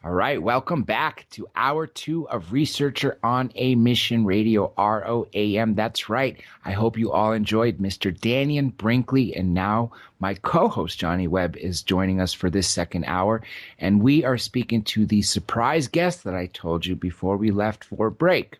All right, welcome back to Hour 2 of Researcher on a Mission Radio, ROAM. That's right. I hope you all enjoyed Mr. Daniel Brinkley, and now my co-host Johnny Webb is joining us for this second hour, and we are speaking to the surprise guest that I told you before we left for break.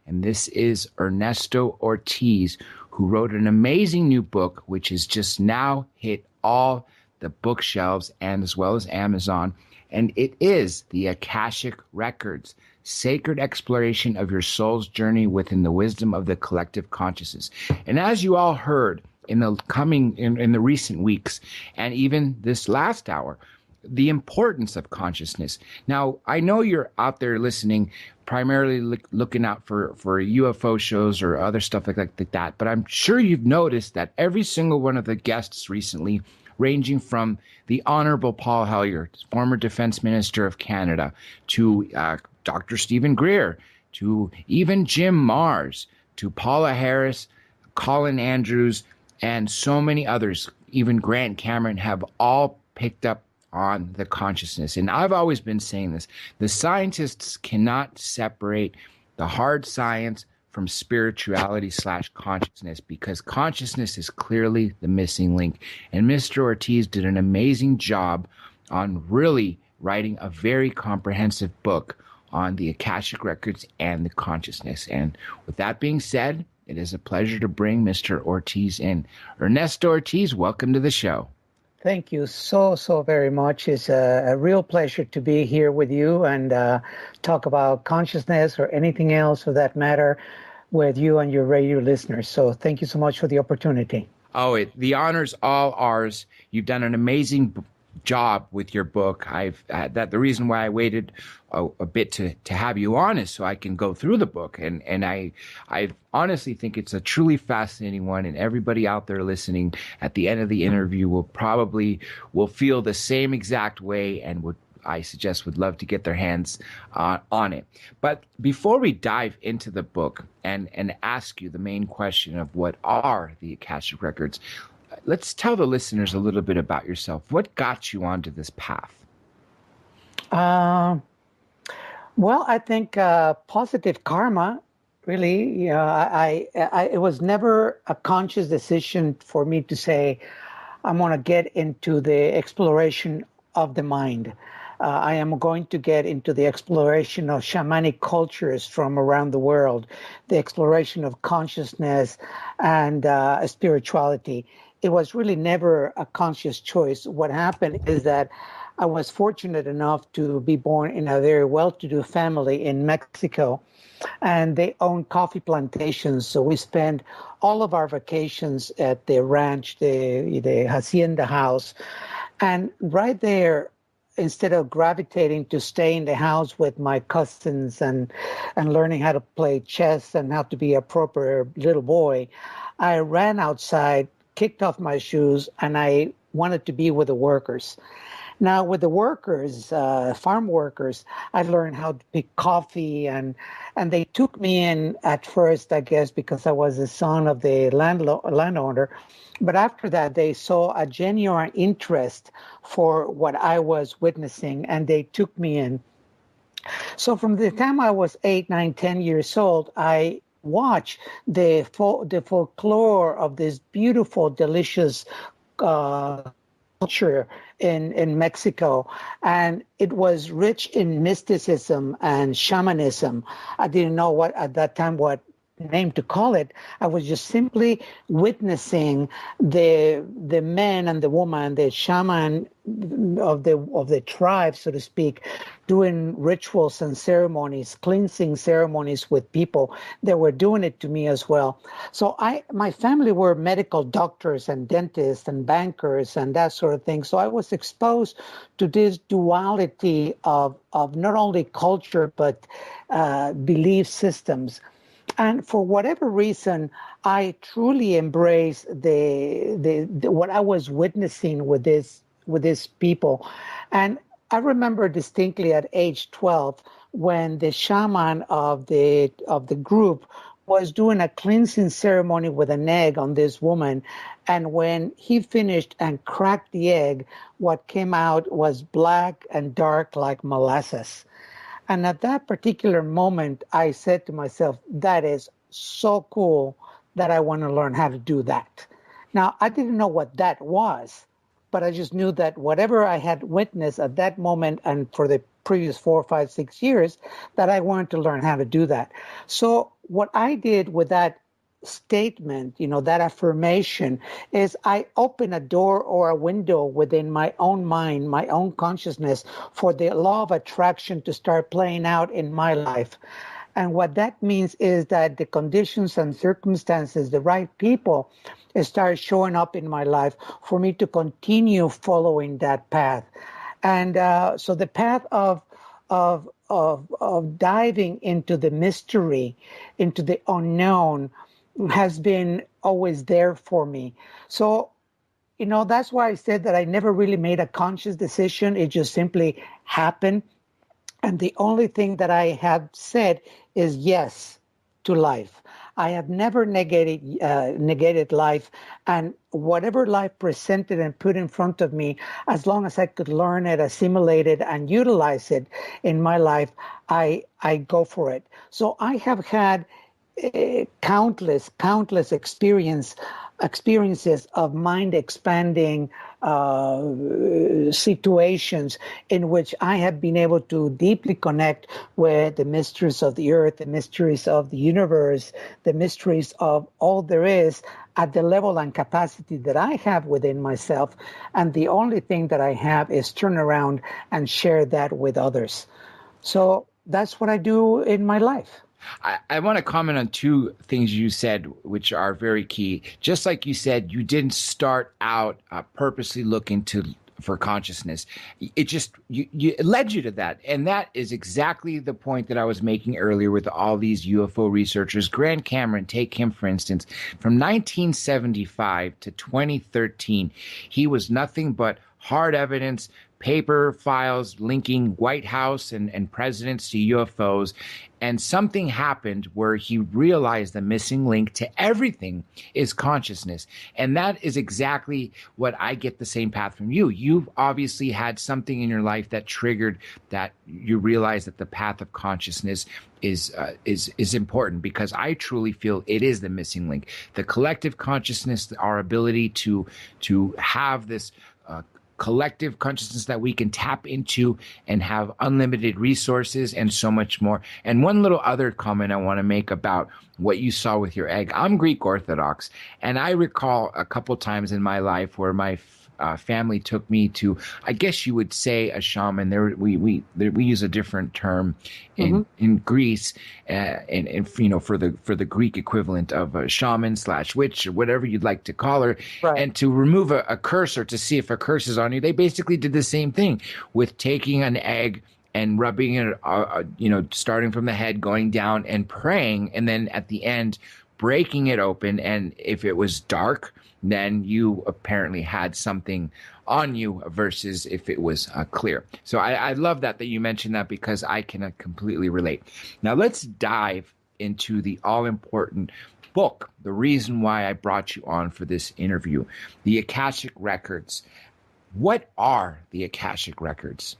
And this is Ernesto Ortiz, who wrote an amazing new book, which has just now hit all the bookshelves and as well as Amazon. And it is the Akashic Records, Sacred Exploration of Your Soul's Journey Within the Wisdom of the Collective Consciousness. And as you all heard in the recent weeks, and even this last hour, the importance of consciousness. Now, I know you're out there listening, primarily looking out for UFO shows or other stuff like that, but I'm sure you've noticed that every single one of the guests recently, ranging from the Honorable Paul Hellyer, former Defense Minister of Canada, to Dr. Stephen Greer, to even Jim Mars, to Paula Harris, Colin Andrews, and so many others, even Grant Cameron, have all picked up on the consciousness. And I've always been saying this, the scientists cannot separate the hard science from spirituality/consciousness, because consciousness is clearly the missing link. And Mr. Ortiz did an amazing job on really writing a very comprehensive book on the Akashic Records and the consciousness. And with that being said, it is a pleasure to bring Mr. Ortiz in. Ernesto Ortiz, welcome to the show. Thank you so very much. It's a real pleasure to be here with you and talk about consciousness or anything else for that matter with you and your radio listeners. So thank you so much for the opportunity. Oh, the honor's all ours. You've done an amazing job with your book. The reason why I waited a bit to have you on is so I can go through the book, and I honestly think it's a truly fascinating one, and everybody out there listening at the end of the interview will feel the same exact way and would love to get their hands on it. But before we dive into the book and ask you the main question of what are the Akashic Records, let's tell the listeners a little bit about yourself. What got you onto this path? Well, I think positive karma, really. It was never a conscious decision for me to say, I'm going to get into the exploration of the mind. I am going to get into the exploration of shamanic cultures from around the world, the exploration of consciousness and spirituality. It was really never a conscious choice. What happened is that I was fortunate enough to be born in a very well-to-do family in Mexico, and they own coffee plantations. So we spent all of our vacations at the ranch, the hacienda house. And right there, instead of gravitating to stay in the house with my cousins and learning how to play chess and how to be a proper little boy, I ran outside, kicked off my shoes, and I wanted to be with the workers. Now, with the workers, farm workers, I learned how to pick coffee, and they took me in at first, I guess, because I was the son of the landowner. But after that, they saw a genuine interest for what I was witnessing, and they took me in. So from the time I was 8, 9, 10 years old, I watched the folklore of this beautiful, delicious culture in Mexico, and it was rich in mysticism and shamanism. I didn't know what at that time what name to call it. I was just simply witnessing the man and the woman, the shaman of the tribe, so to speak, doing rituals and ceremonies, cleansing ceremonies with people. They were doing it to me as well. So my family were medical doctors and dentists and bankers and that sort of thing. So I was exposed to this duality of not only culture but belief systems. And for whatever reason, I truly embraced the what I was witnessing with these people. And I remember distinctly at age 12 when the shaman of the group was doing a cleansing ceremony with an egg on this woman. And when he finished and cracked the egg, what came out was black and dark like molasses. And at that particular moment, I said to myself, that is so cool that I want to learn how to do that. Now, I didn't know what that was, but I just knew that whatever I had witnessed at that moment and for the previous 4, 5, 6 years, that I wanted to learn how to do that. So what I did with that statement, that affirmation, is I open a door or a window within my own mind, my own consciousness, for the law of attraction to start playing out in my life. And what that means is that the conditions and circumstances, the right people, start showing up in my life for me to continue following that path. And so the path of diving into the mystery, into the unknown, has been always there for me. So, that's why I said that I never really made a conscious decision. It just simply happened. And the only thing that I have said is yes to life. I have never negated life, and whatever life presented and put in front of me, as long as I could learn it, assimilate it, and utilize it in my life, I go for it. So I have had countless experiences of mind expanding situations in which I have been able to deeply connect with the mysteries of the earth, the mysteries of the universe, the mysteries of all there is at the level and capacity that I have within myself. And the only thing that I have is turn around and share that with others. So that's what I do in my life. I want to comment on two things you said, which are very key. Just like you said, you didn't start out purposely looking for consciousness. It just it led you to that, and that is exactly the point that I was making earlier with all these UFO researchers. Grant Cameron, take him for instance, from 1975 to 2013, he was nothing but hard evidence, paper files linking White House and presidents to UFOs. And something happened where he realized the missing link to everything is consciousness. And that is exactly what I get the same path from you. You've obviously had something in your life that triggered that you realize that the path of consciousness is important, because I truly feel it is the missing link. The collective consciousness, our ability to have this collective consciousness that we can tap into and have unlimited resources and so much more. And one little other comment I want to make about what you saw with your egg. I'm Greek Orthodox, and I recall a couple times in my life where my family took me to, I guess you would say, a shaman. We use a different term in Greece, and for the Greek equivalent of a shaman / witch, or whatever you'd like to call her, Right. And to remove a curse or to see if a curse is on you. They basically did the same thing with taking an egg and rubbing it, starting from the head, going down and praying, and then at the end breaking it open. And if it was dark, then you apparently had something on you, versus if it was clear. So I love that you mentioned that, because I can completely relate. Now let's dive into the all-important book, the reason why I brought you on for this interview, the Akashic Records. What are the Akashic Records?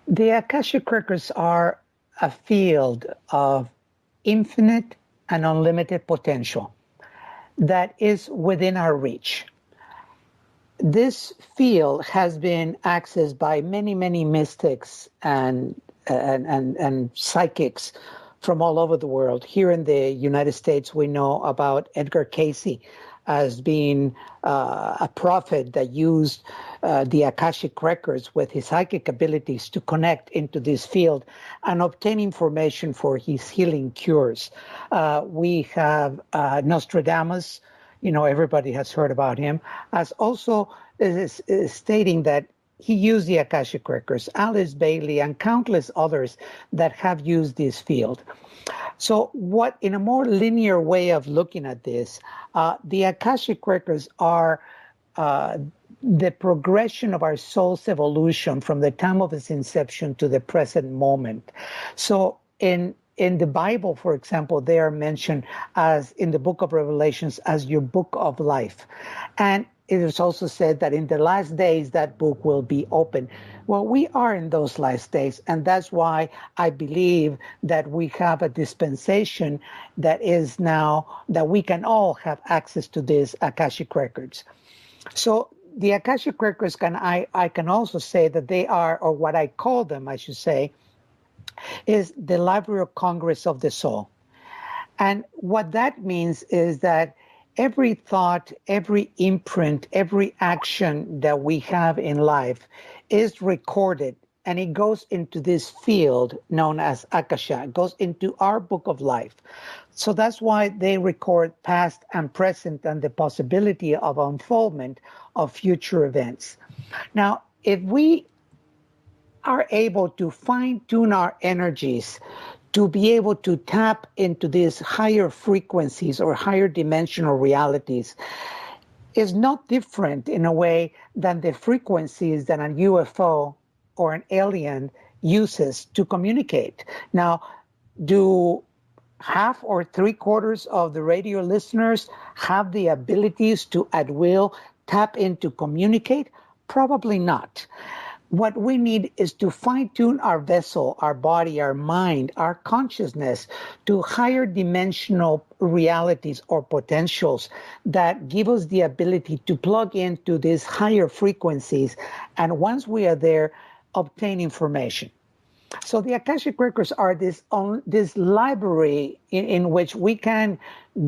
The Akashic Records are a field of infinite and unlimited potential that is within our reach. This field has been accessed by many mystics and psychics from all over the world. Here in the United States, we know about Edgar Cayce as being a prophet that used the Akashic Records with his psychic abilities to connect into this field and obtain information for his healing cures. We have Nostradamus, everybody has heard about him, as also is stating that he used the Akashic Records, Alice Bailey, and countless others that have used this field. So what, in a more linear way of looking at this, the Akashic Records are the progression of our soul's evolution from the time of its inception to the present moment. So in in the Bible, for example, they are mentioned as in the book of Revelations as your book of life. And it is also said that in the last days, that book will be open. Well, we are in those last days. And that's why I believe that we have a dispensation that is now that we can all have access to these Akashic records. So the Akashic records I can also say that they are, or what I call them, I should say, is the Library of Congress of the soul. And what that means is that every thought, every imprint, every action that we have in life is recorded, and it goes into this field known as Akasha. It goes into our book of life. So that's why they record past and present and the possibility of unfoldment of future events. Now, if we are able to fine tune our energies to be able to tap into these higher frequencies or higher dimensional realities, is not different in a way than the frequencies that a UFO or an alien uses to communicate. Now, do half or three-quarters of the radio listeners have the abilities to, at will, tap in to communicate? Probably not. What we need is to fine-tune our vessel, our body, our mind, our consciousness to higher dimensional realities or potentials that give us the ability to plug into these higher frequencies, and once we are there, obtain information. So the Akashic Records are this library in which we can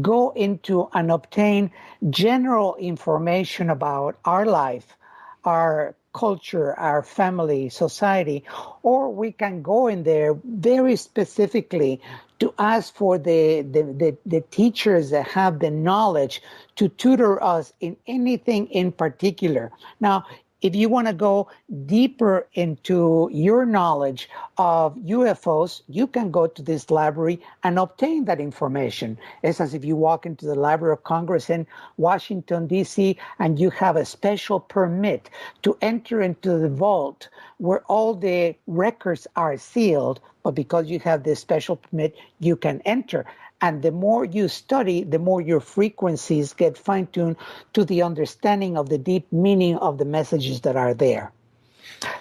go into and obtain general information about our life, our culture, our family, society, or we can go in there very specifically to ask for the teachers that have the knowledge to tutor us in anything in particular. Now, if you want to go deeper into your knowledge of UFOs, you can go to this library and obtain that information. It's as if you walk into the Library of Congress in Washington, D.C., and you have a special permit to enter into the vault where all the records are sealed. But because you have this special permit, you can enter. And the more you study, the more your frequencies get fine-tuned to the understanding of the deep meaning of the messages that are there.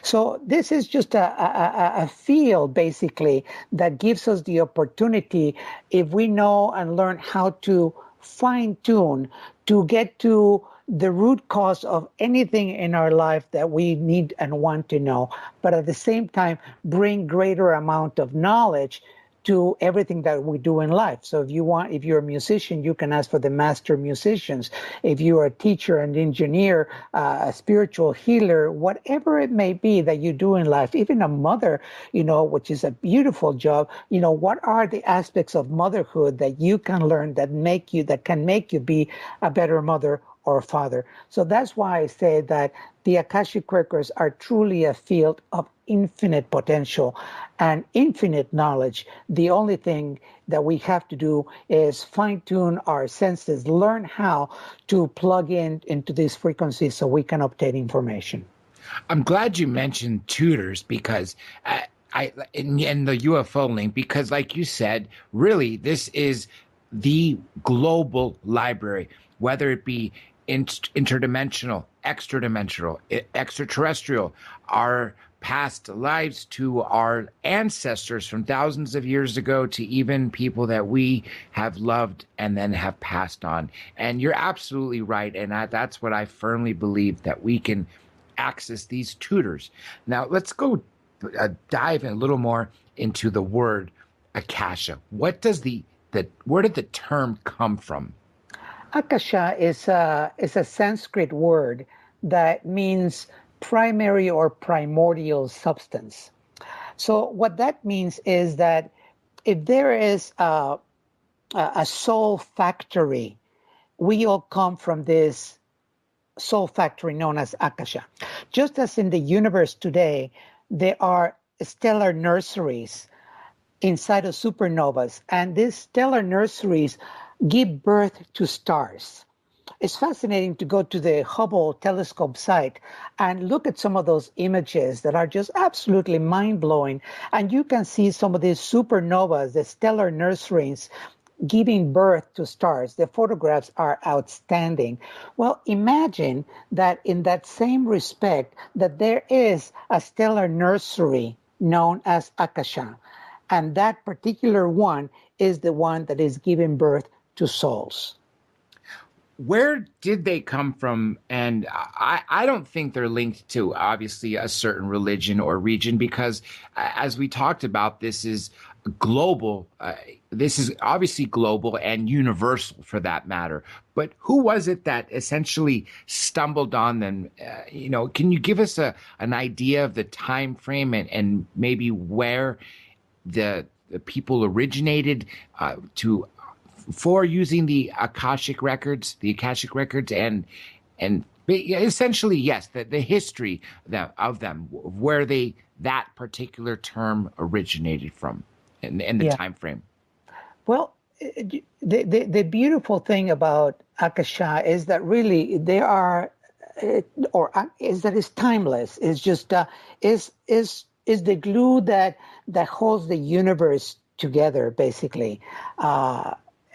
So this is just a field, basically, that gives us the opportunity, if we know and learn how to fine-tune, to get to the root cause of anything in our life that we need and want to know, but at the same time, bring greater amount of knowledge to everything that we do in life. So if you're a musician, you can ask for the master musicians. If you are a teacher, an engineer, a spiritual healer, whatever it may be that you do in life, even a mother, which is a beautiful job, what are the aspects of motherhood that you can learn that can make you be a better mother or father? So that's why I say that the Akashic Records are truly a field of infinite potential and infinite knowledge. The only thing that we have to do is fine-tune our senses, learn how to plug into these frequencies so we can obtain information. I'm glad you mentioned tutors because in the UFO link, because like you said, really, this is the global library, whether it be interdimensional, extraterrestrial, our past lives to our ancestors from thousands of years ago to even people that we have loved and then have passed on. And you're absolutely right. And that's what I firmly believe, that we can access these tutors. Now, let's go dive a little more into the word Akasha. What does where did the term come from? Akasha is a Sanskrit word that means primary or primordial substance. So what that means is that if there is a soul factory, we all come from this soul factory known as Akasha. Just as in the universe today, there are stellar nurseries inside of supernovas, and these stellar nurseries give birth to stars. it's fascinating to go to the Hubble telescope site and look at some of those images that are just absolutely mind-blowing. And you can see some of these supernovas, the stellar nurserings, giving birth to stars. The photographs are outstanding. Well, imagine that in that same respect, that there is a stellar nursery known as Akasha. And that particular one is the one that is giving birth to souls. Where did they come from? And I don't think they're linked to obviously a certain religion or region, because as we talked about, this is global. This is obviously global and universal for that matter. But who was it that essentially stumbled on them? Can you give us an idea of the time frame and maybe where the people originated for using the Akashic Records, and essentially, yes, the history of them, where that particular term originated from, and the time frame. Well, the beautiful thing about Akasha is that really they are, is that it's timeless. It's just is the glue that holds the universe together, basically.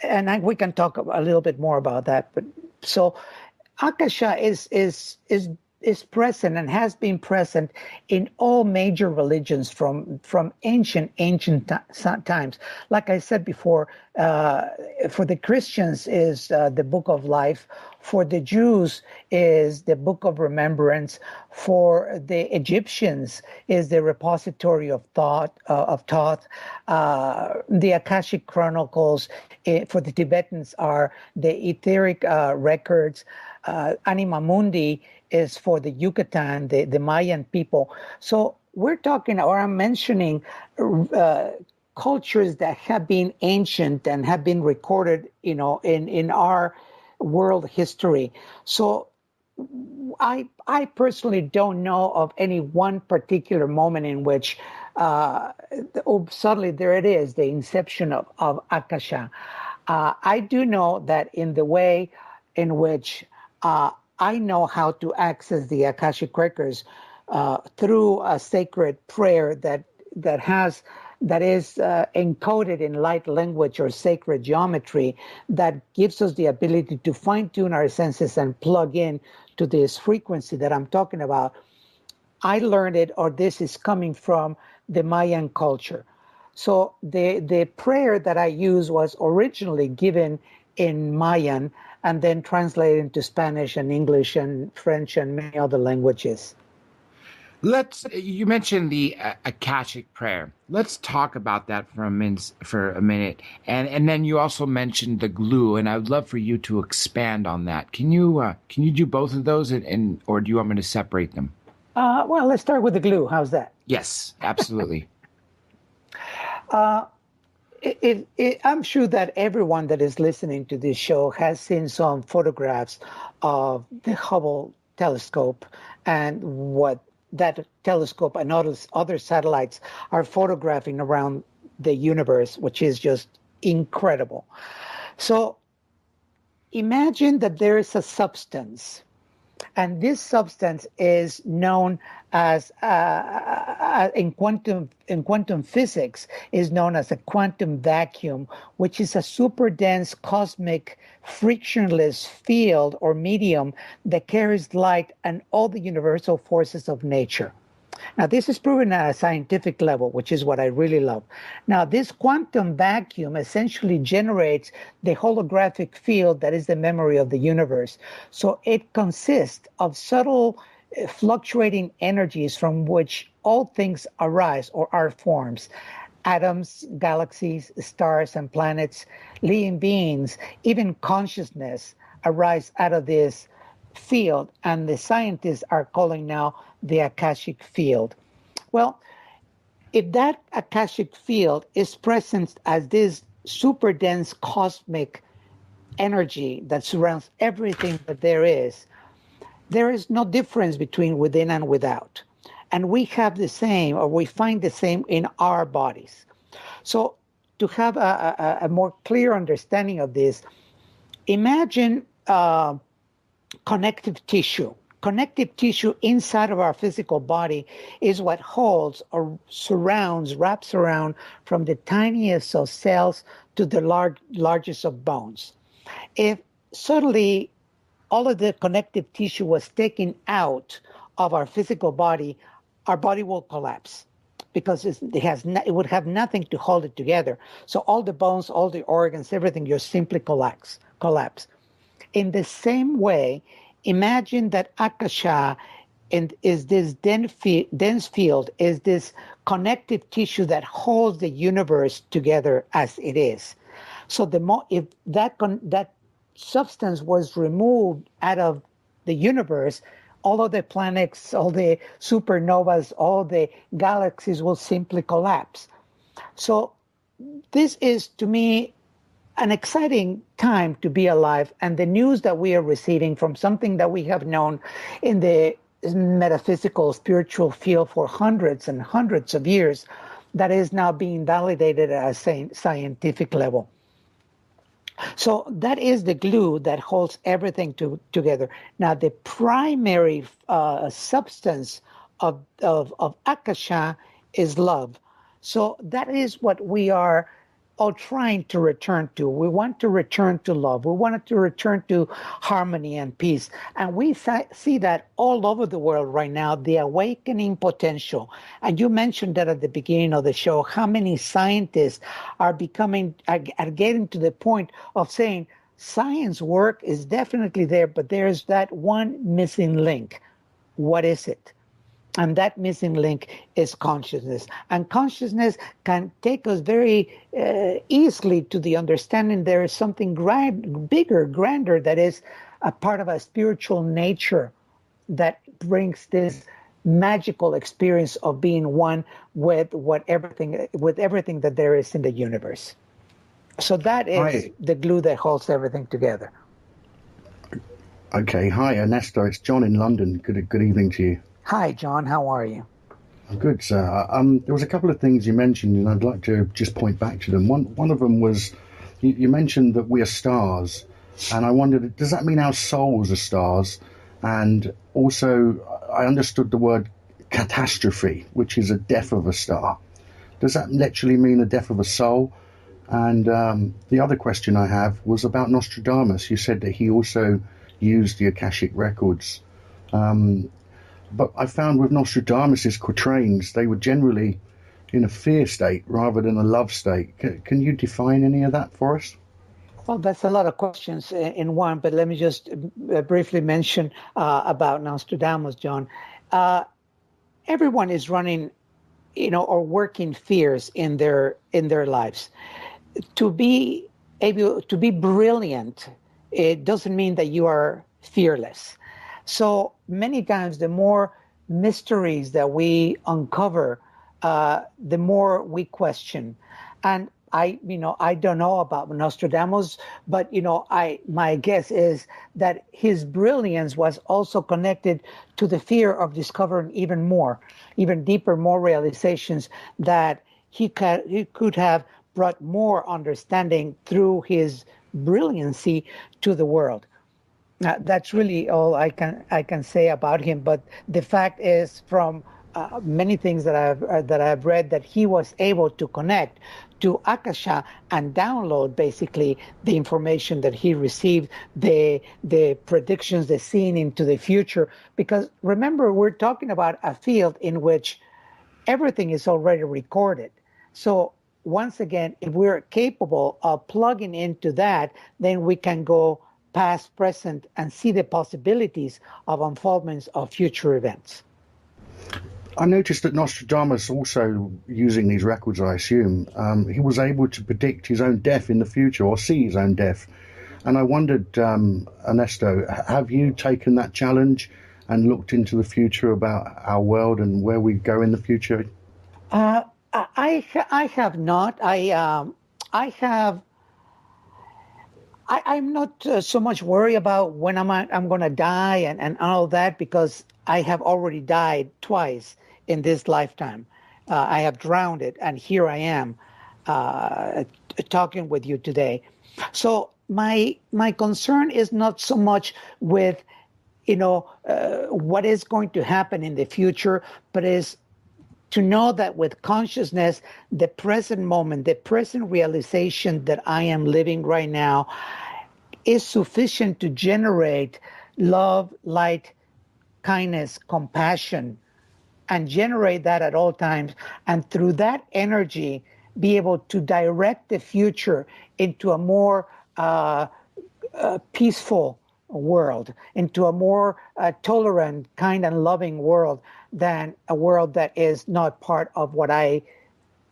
And we can talk a little bit more about that. But so Akasha is present and has been present in all major religions from ancient times. Like I said before, for the Christians is the Book of Life. For the Jews is the Book of Remembrance. For the Egyptians is the Repository of Thought. The Akashic Chronicles for the Tibetans are the etheric records. Anima Mundi is for the Yucatan, the Mayan people. So we're talking, or I'm mentioning cultures that have been ancient and have been recorded, in our world history. So I personally don't know of any one particular moment in which suddenly there it is, the inception of Akasha. I do know that in the way in which I know how to access the Akashic Records through a sacred prayer that is encoded in light language or sacred geometry, that gives us the ability to fine-tune our senses and plug in to this frequency that I'm talking about. I learned it, or this is coming from the Mayan culture. So the prayer that I use was originally given in Mayan and then translated into Spanish and English and French and many other languages. You mentioned the Akashic Prayer. Let's talk about that for a minute. And then you also mentioned the glue, and I would love for you to expand on that. Can you do both of those, or do you want me to separate them? Well, let's start with the glue. How's that? Yes, absolutely. I'm sure that everyone that is listening to this show has seen some photographs of the Hubble telescope and what that telescope and other satellites are photographing around the universe, which is just incredible. So imagine that there is a substance, and this substance is known as in quantum physics is known as a quantum vacuum, which is a super dense cosmic frictionless field or medium that carries light and all the universal forces of nature. Now, this is proven at a scientific level, which is what I really love. Now, this quantum vacuum essentially generates the holographic field that is the memory of the universe. So it consists of subtle fluctuating energies from which all things arise or are forms. Atoms, galaxies, stars, and planets, living beings, even consciousness arise out of this field, and the scientists are calling now the Akashic Field. Well, if that Akashic Field is present as this super dense cosmic energy that surrounds everything that there is no difference between within and without. And we have the same, or we find the same in our bodies. So to have a more clear understanding of this, imagine connective tissue. Connective tissue inside of our physical body is what holds or surrounds, wraps around from the tiniest of cells to the largest of bones. If suddenly all of the connective tissue was taken out of our physical body, our body will collapse because it would have nothing to hold it together. So all the bones, all the organs, everything just simply collapse. In the same way, imagine that Akasha is this dense field, is this connective tissue that holds the universe together as it is. So if that substance was removed out of the universe, all of the planets, all the supernovas, all the galaxies will simply collapse. So this is, to me, an exciting time to be alive, and the news that we are receiving from something that we have known in the metaphysical, spiritual field for hundreds and hundreds of years, that is now being validated at a scientific level. So that is the glue that holds everything together. Now, the primary substance of Akasha is love. So that is what we are all trying to return to. We want to return to love. We want to return to harmony and peace. And we see that all over the world right now, the awakening potential. And you mentioned that at the beginning of the show, how many scientists are getting to the point of saying science work is definitely there, but there's that one missing link. What is it? And that missing link is consciousness. And consciousness can take us very easily to the understanding there is something bigger, grander, that is a part of a spiritual nature that brings this magical experience of being one with everything that there is in the universe. So that is the glue that holds everything together. Okay. Hi, Ernesto. It's John in London. Good evening to you. Hi, John. How are you? I'm good, sir. There was a couple of things you mentioned, and I'd like to just point back to them. One of them was you mentioned that we are stars, and I wondered, does that mean our souls are stars? And also, I understood the word catastrophe, which is a death of a star. Does that literally mean the death of a soul? And the other question I have was about Nostradamus. You said that he also used the Akashic Records. But I found with Nostradamus's quatrains, they were generally in a fear state rather than a love state. Can you define any of that for us? Well, that's a lot of questions in one, but let me just briefly mention about Nostradamus, John. Everyone is running, or working fears in their lives. To be able to be brilliant, it doesn't mean that you are fearless. So many times, the more mysteries that we uncover, the more we question. And I don't know about Nostradamus, but my guess is that his brilliance was also connected to the fear of discovering even deeper, more realizations that he could have brought more understanding through his brilliancy to the world. That's really all I can say about him. But the fact is, from many things that I've read, that he was able to connect to Akasha and download basically the information that he received, the predictions, the seeing into the future. Because remember, we're talking about a field in which everything is already recorded. So once again, if we're capable of plugging into that, then we can go past, present, and see the possibilities of unfoldments of future events. I noticed that Nostradamus also, using these records, I assume, he was able to predict his own death in the future, or see his own death. And I wondered, Ernesto, have you taken that challenge and looked into the future about our world and where we go in the future? I have not. I'm not so much worried about when I'm going to die and all that, because I have already died twice in this lifetime. I have drowned it, and here I am talking with you today. So my concern is not so much with what is going to happen in the future, but is to know that with consciousness, the present moment, the present realization that I am living right now is sufficient to generate love, light, kindness, compassion, and generate that at all times. And through that energy, be able to direct the future into a more peaceful world, into a more tolerant, kind, and loving world than a world that is not part of what I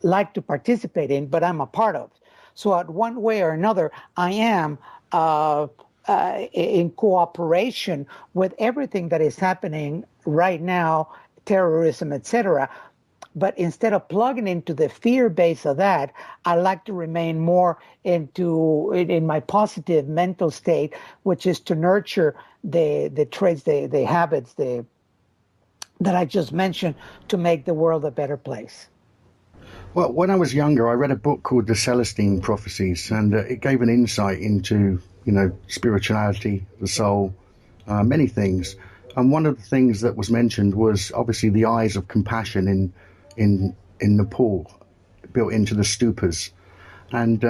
like to participate in, but I'm a part of. So, at one way or another, I am in cooperation with everything that is happening right now, terrorism, etc. But instead of plugging into the fear base of that, I like to remain more in my positive mental state, which is to nurture the traits, the habits, that I just mentioned, to make the world a better place. Well, when I was younger, I read a book called The Celestine Prophecies, and it gave an insight into, spirituality, the soul, many things. And one of the things that was mentioned was obviously the eyes of compassion in Nepal, built into the stupas. And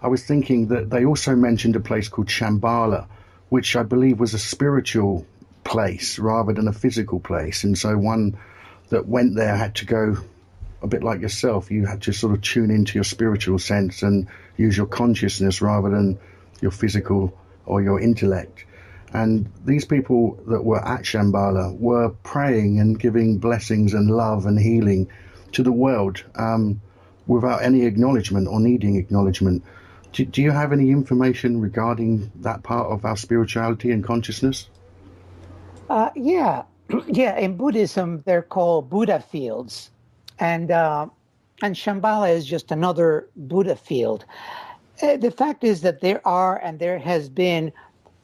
I was thinking that they also mentioned a place called Shambhala, which I believe was a spiritual place rather than a physical place. And so one that went there had to go a bit like yourself. You had to sort of tune into your spiritual sense and use your consciousness rather than your physical or your intellect. And these people that were at Shambhala were praying and giving blessings and love and healing to the world without any acknowledgement or needing acknowledgement. Do you have any information regarding that part of our spirituality and consciousness? Yeah. Yeah. In Buddhism, they're called Buddha fields. And Shambhala is just another Buddha field. The fact is that there are and there has been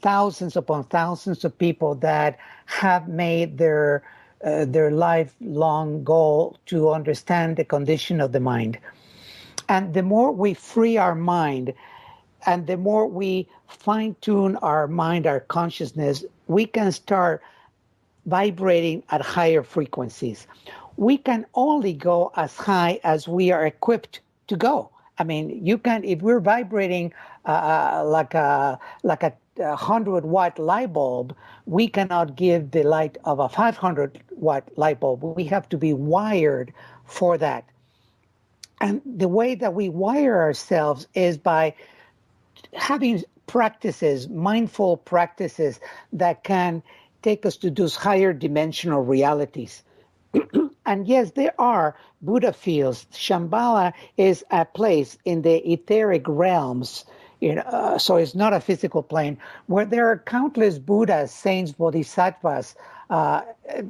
thousands upon thousands of people that have made their lifelong goal to understand the condition of the mind. And the more we free our mind and the more we fine-tune our mind, our consciousness, we can start vibrating at higher frequencies. We can only go as high as we are equipped to go. I mean, you can, if we're vibrating like a 100-watt light bulb, we cannot give the light of a 500-watt light bulb. We have to be wired for that. And the way that we wire ourselves is by having practices, mindful practices that can take us to those higher dimensional realities. And yes, there are Buddha fields. Shambhala is a place in the etheric realms, so it's not a physical plane, where there are countless Buddhas, saints, bodhisattvas,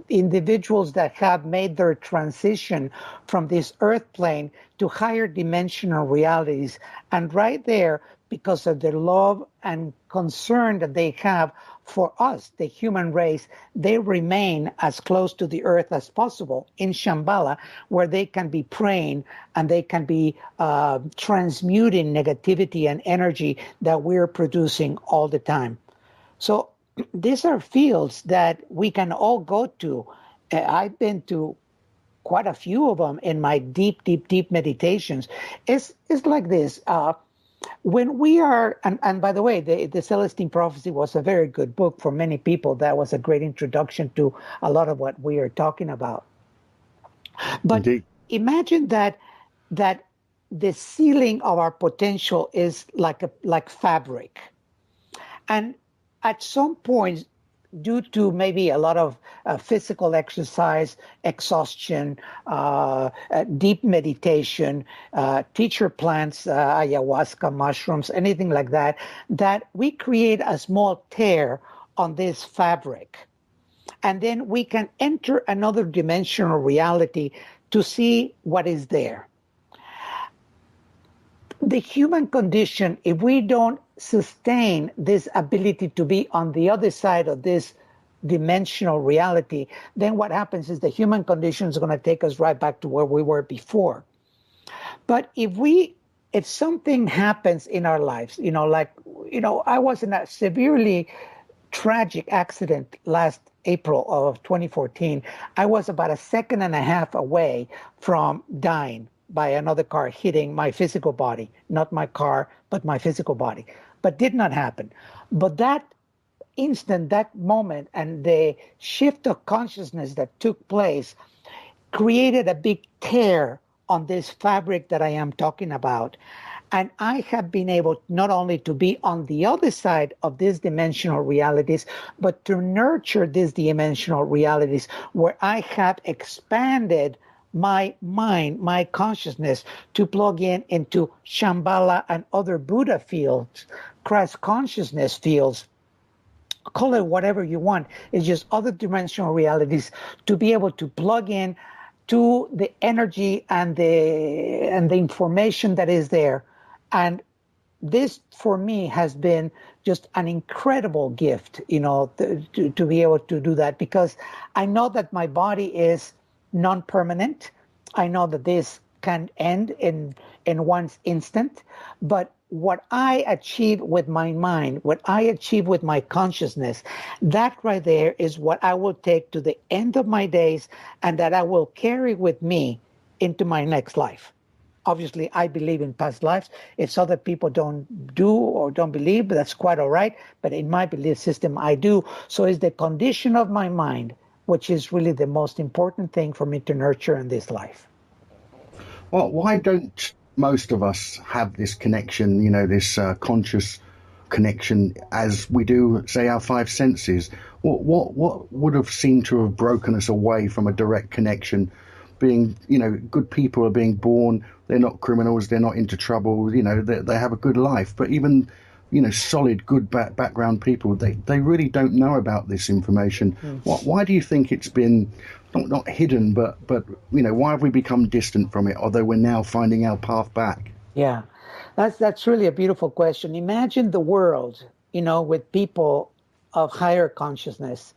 individuals that have made their transition from this earth plane to higher dimensional realities. And right there, because of the love and concern that they have for us, the human race, they remain as close to the earth as possible in Shambhala, where they can be praying and they can be transmuting negativity and energy that we're producing all the time. So these are fields that we can all go to. I've been to quite a few of them in my deep meditations. It's like this. When we are, and by the way, the Celestine Prophecy was a very good book for many people. That was a great introduction to a lot of what we are talking about. But Indeed. Imagine that the ceiling of our potential is like fabric. And at some point, due to maybe a lot of physical exercise, exhaustion, deep meditation, teacher plants, ayahuasca, mushrooms, anything like that, that we create a small tear on this fabric. And then we can enter another dimensional reality to see what is there. The human condition, if we don't sustain this ability to be on the other side of this dimensional reality, then what happens is the human condition is going to take us right back to where we were before. But if something happens in our lives, I was in a severely tragic accident last April of 2014, I was about a second and a half away from dying by another car hitting my physical body, not my car, but my physical body, but did not happen. But that instant, that moment, and the shift of consciousness that took place created a big tear on this fabric that I am talking about. And I have been able not only to be on the other side of these dimensional realities, but to nurture these dimensional realities where I have expanded my mind, my consciousness to plug in into Shambhala and other Buddha fields, Christ consciousness fields. Call it whatever you want. It's just other dimensional realities to be able to plug in to the energy and the information that is there. And this, for me, has been just an incredible gift, to be able to do that, because I know that my body is non-permanent. I know that this can end in one instant, but what I achieve with my mind, what I achieve with my consciousness, that right there is what I will take to the end of my days, and that I will carry with me into my next life. Obviously, I believe in past lives. If other people don't do or don't believe, that's quite all right. But in my belief system, I do. So it's the condition of my mind, which is really the most important thing for me to nurture in this life. Well, why don't most of us have this connection, this conscious connection as we do, say, our five senses? What would have seemed to have broken us away from a direct connection? Being, good people are being born, they're not criminals, they're not into trouble, they have a good life. But even, solid, good background people, they really don't know about this information. Why do you think it's been not hidden, but why have we become distant from it, although we're now finding our path back? Yeah, that's really a beautiful question. Imagine the world, with people of higher consciousness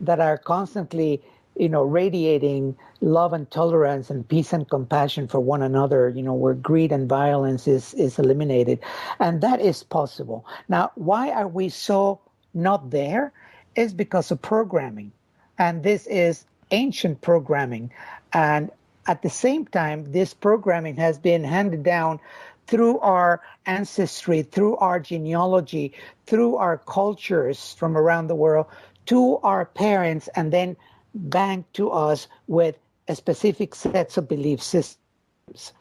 that are constantly radiating love and tolerance and peace and compassion for one another, where greed and violence is eliminated. And that is possible. Now, why are we so not there? It's because of programming. And this is ancient programming. And at the same time, this programming has been handed down through our ancestry, through our genealogy, through our cultures from around the world, to our parents, and then back to us with a specific sets of belief systems.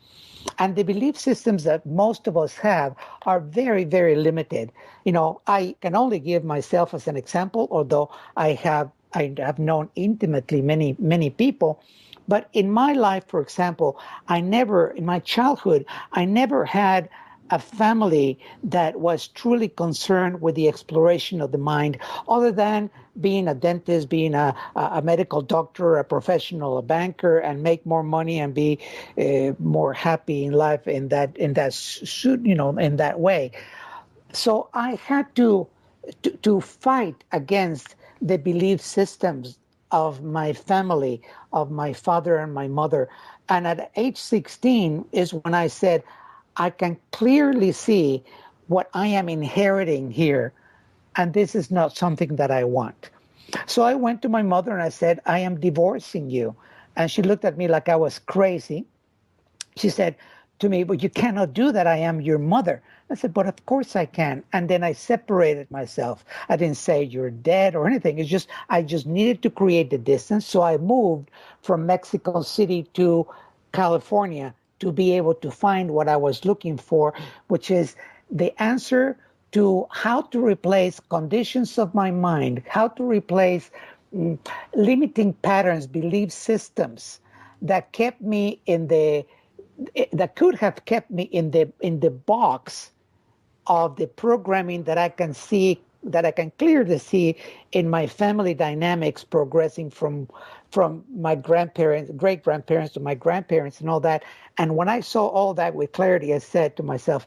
And the belief systems that most of us have are very, very limited. I can only give myself as an example, although I have known intimately many, many people. But in my life, for example, in my childhood, I never had a family that was truly concerned with the exploration of the mind, other than being a dentist, being a medical doctor, a professional, a banker, and make more money and be more happy in life in that way. So I had to fight against the belief systems of my family, of my father and my mother. And at age 16 is when I said, I can clearly see what I am inheriting here, and this is not something that I want. So I went to my mother and I said, I am divorcing you. And she looked at me like I was crazy. She said to me, but you cannot do that. I am your mother. I said, but of course I can. And then I separated myself. I didn't say you're dead or anything. It's just, I just needed to create the distance. So I moved from Mexico City to California to be able to find what I was looking for, which is the answer to how to replace conditions of my mind, how to replace limiting patterns, belief systems that kept me that could have kept me in the box of the programming that I can see, that I can clearly see in my family dynamics progressing from my grandparents, great grandparents to my grandparents and all that. And when I saw all that with clarity, I said to myself,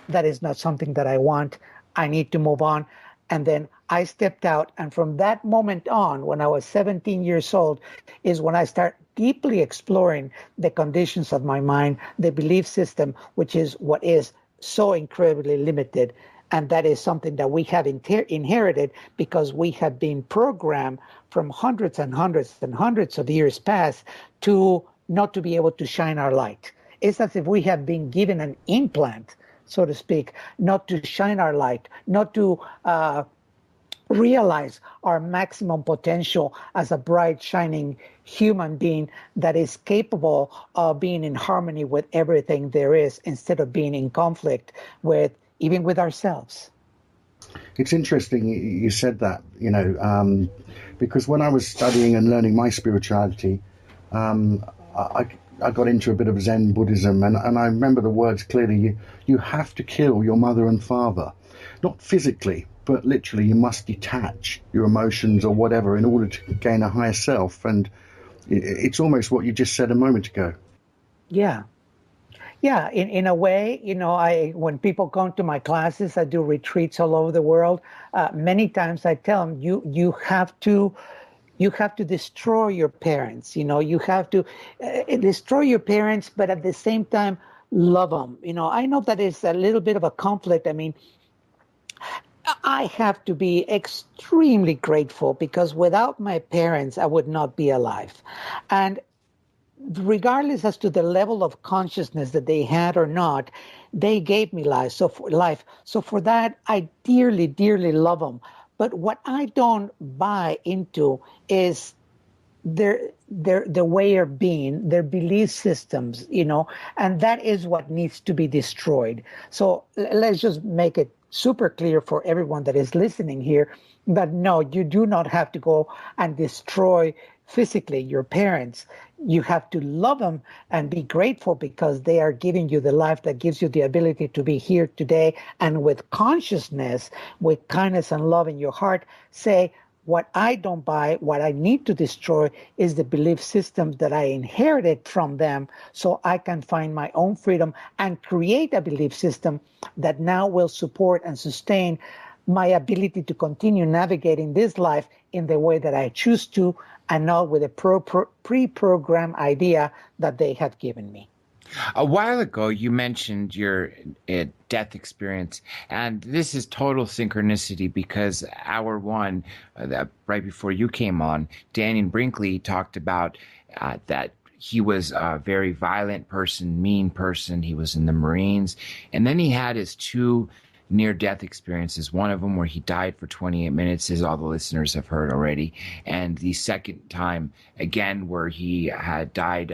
that is not something that I want. I need to move on. And then I stepped out. And from that moment on, when I was 17 years old, is when I start deeply exploring the conditions of my mind, the belief system, which is what is so incredibly limited. And that is something that we have inherited because we have been programmed from hundreds and hundreds and hundreds of years past to not to be able to shine our light. It's as if we have been given an implant, so to speak, not to shine our light, not to realize our maximum potential as a bright, shining human being that is capable of being in harmony with everything there is instead of being in conflict with even with ourselves. It's interesting you said that, because when I was studying and learning my spirituality, I got into a bit of Zen Buddhism, and I remember the words clearly. You have to kill your mother and father, not physically, but literally. You must detach your emotions or whatever in order to gain a higher self. And it's almost what you just said a moment ago. Yeah. Yeah, in a way, when people come to my classes, I do retreats all over the world. Many times I tell them, you have to destroy your parents. You have to destroy your parents, but at the same time, love them. I know that is a little bit of a conflict. I mean, I have to be extremely grateful because without my parents, I would not be alive. And regardless as to the level of consciousness that they had or not, they gave me life. So for that, I dearly, dearly love them. But what I don't buy into is their way of being, their belief systems, and that is what needs to be destroyed. So let's just make it super clear for everyone that is listening here that no, you do not have to go and destroy physically your parents. You have to love them and be grateful because they are giving you the life that gives you the ability to be here today. And with consciousness, with kindness and love in your heart, say, what I don't buy, what I need to destroy is the belief system that I inherited from them so I can find my own freedom and create a belief system that now will support and sustain my ability to continue navigating this life in the way that I choose to, and not with a pre-programmed idea that they have given me. A while ago, you mentioned your death experience, and this is total synchronicity because hour one, right before you came on, Daniel Brinkley talked about that he was a very violent person, mean person. He was in the Marines, and then he had his two near-death experiences. One of them where he died for 28 minutes, as all the listeners have heard already. And the second time, again, where he had died,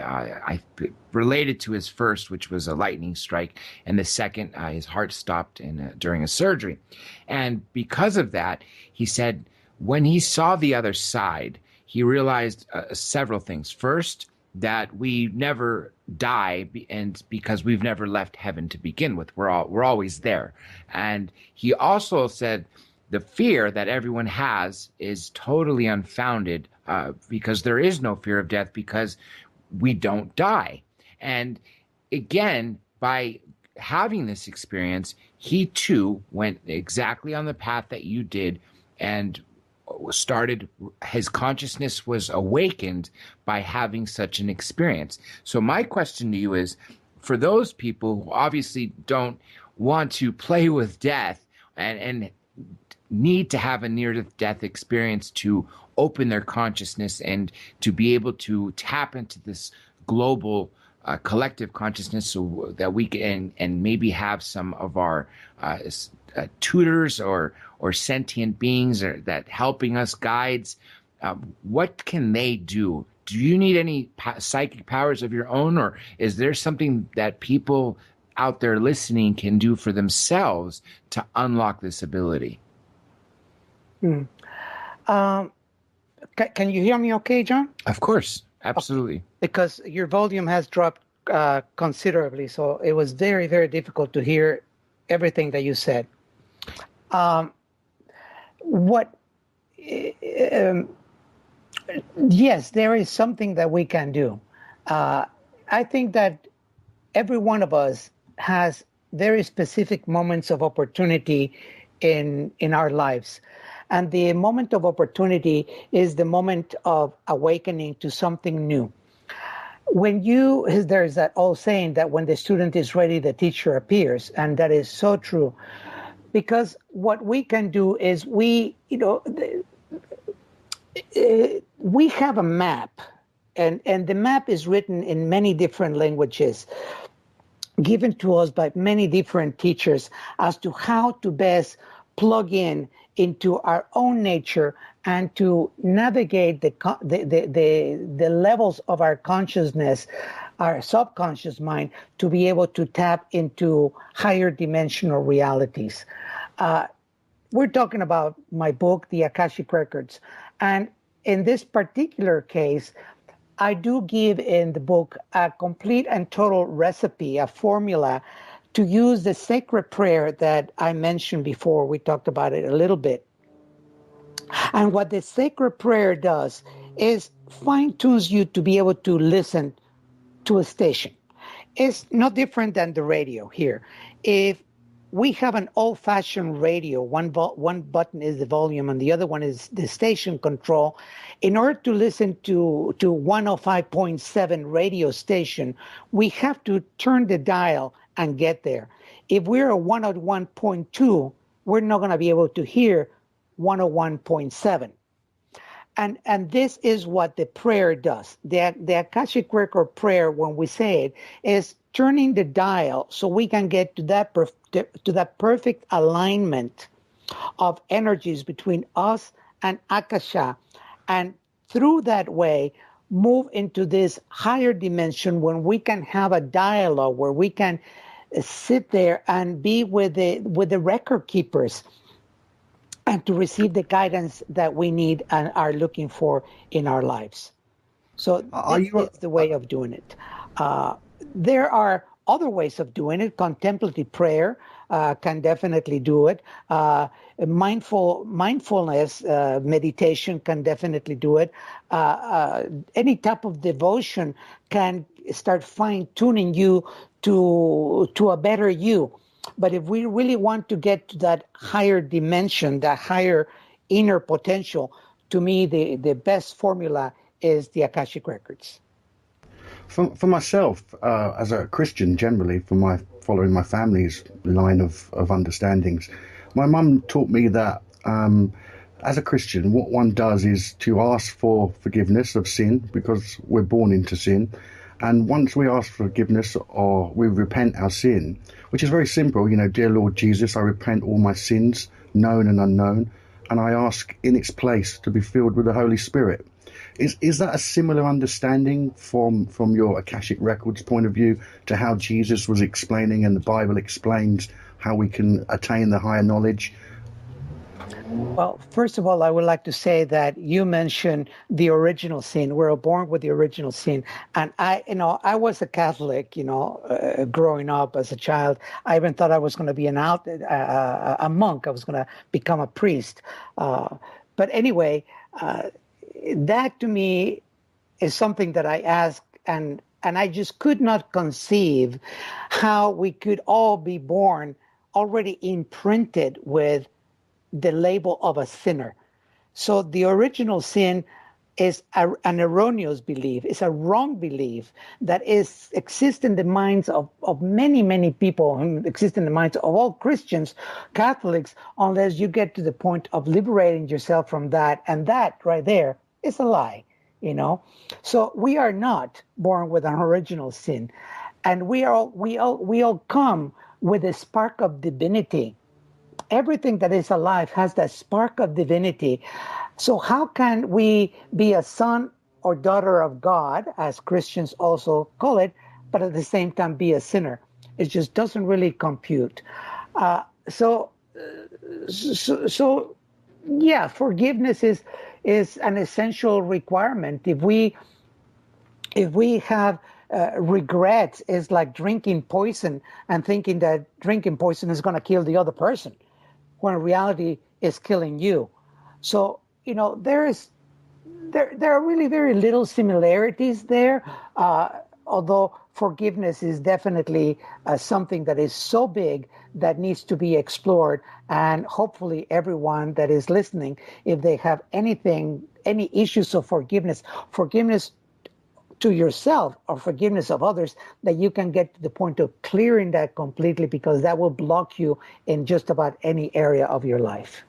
related to his first, which was a lightning strike. And the second, his heart stopped during a surgery. And because of that, he said, when he saw the other side, he realized several things. First, that we never die, and because we've never left heaven to begin with, we're always there. And he also said the fear that everyone has is totally unfounded, because there is no fear of death because we don't die. And again, by having this experience, he too went exactly on the path that you did, and his consciousness was awakened by having such an experience. So my question to you is, for those people who obviously don't want to play with death and need to have a near-death experience to open their consciousness and to be able to tap into this global collective consciousness, so that we can and maybe have some of our tutors or sentient beings that helping us, guides, what can they do? Do you need any psychic powers of your own, or is there something that people out there listening can do for themselves to unlock this ability? Can you hear me okay, John? Of course, absolutely. Because your volume has dropped considerably, so it was very, very difficult to hear everything that you said. Yes, there is something that we can do. I think that every one of us has very specific moments of opportunity in our lives. And the moment of opportunity is the moment of awakening to something new. There's that old saying that when the student is ready, the teacher appears. And that is so true. because what we can do is we have a map, and the map is written in many different languages, given to us by many different teachers as to how to best plug in into our own nature and to navigate the levels of our consciousness, our subconscious mind, to be able to tap into higher dimensional realities. We're talking about my book, The Akashic Records. And in this particular case, I do give in the book a complete and total recipe, a formula to use the sacred prayer that I mentioned before. We talked about it a little bit. And what the sacred prayer does is fine-tunes you to be able to listen to a station. It's no different than the radio here. If we have an old-fashioned radio, one button is the volume and the other one is the station control. In order to listen to 105.7 radio station, we have to turn the dial and get there. If we're a 101.2, we're not going to be able to hear 101.7. And this is what the prayer does. The Akashic Record prayer, when we say it, is turning the dial so we can get to that perfect alignment of energies between us and Akasha, and through that way move into this higher dimension when we can have a dialogue, where we can sit there and be with the record keepers and to receive the guidance that we need and are looking for in our lives. So that's the way of doing it. There are other ways of doing it. Contemplative prayer can definitely do it. Mindfulness meditation can definitely do it. Any type of devotion can start fine-tuning you to a better you. But if we really want to get to that higher dimension, that higher inner potential, to me, the best formula is the Akashic Records. For myself, as a Christian generally, following my family's line of understandings, my mum taught me that as a Christian, what one does is to ask for forgiveness of sin, because we're born into sin. And once we ask for forgiveness or we repent our sin, which is very simple, dear Lord Jesus, I repent all my sins, known and unknown, and I ask in its place to be filled with the Holy Spirit. Is that a similar understanding from your Akashic Records point of view to how Jesus was explaining and the Bible explains how we can attain the higher knowledge? Well, first of all, I would like to say that you mentioned the original sin. We're born with the original sin. And I was a Catholic, growing up as a child. I even thought I was going to be a monk. I was going to become a priest. But anyway, that to me is something that I ask, and I just could not conceive how we could all be born already imprinted with the label of a sinner. So the original sin is an erroneous belief. It's a wrong belief that exists in the minds of many, many people, and exists in the minds of all Christians, Catholics, unless you get to the point of liberating yourself from that. And that right there is a lie, So we are not born with an original sin. And we all come with a spark of divinity. Everything that is alive has that spark of divinity. So how can we be a son or daughter of God, as Christians also call it, but at the same time be a sinner? It just doesn't really compute. So yeah, forgiveness is an essential requirement. If we have regrets, it's like drinking poison and thinking that drinking poison is going to kill the other person, when in reality is killing you. So, there are really very little similarities there, although forgiveness is definitely something that is so big that needs to be explored. And hopefully everyone that is listening, if they have any issues of forgiveness to yourself or forgiveness of others, that you can get to the point of clearing that completely, because that will block you in just about any area of your life.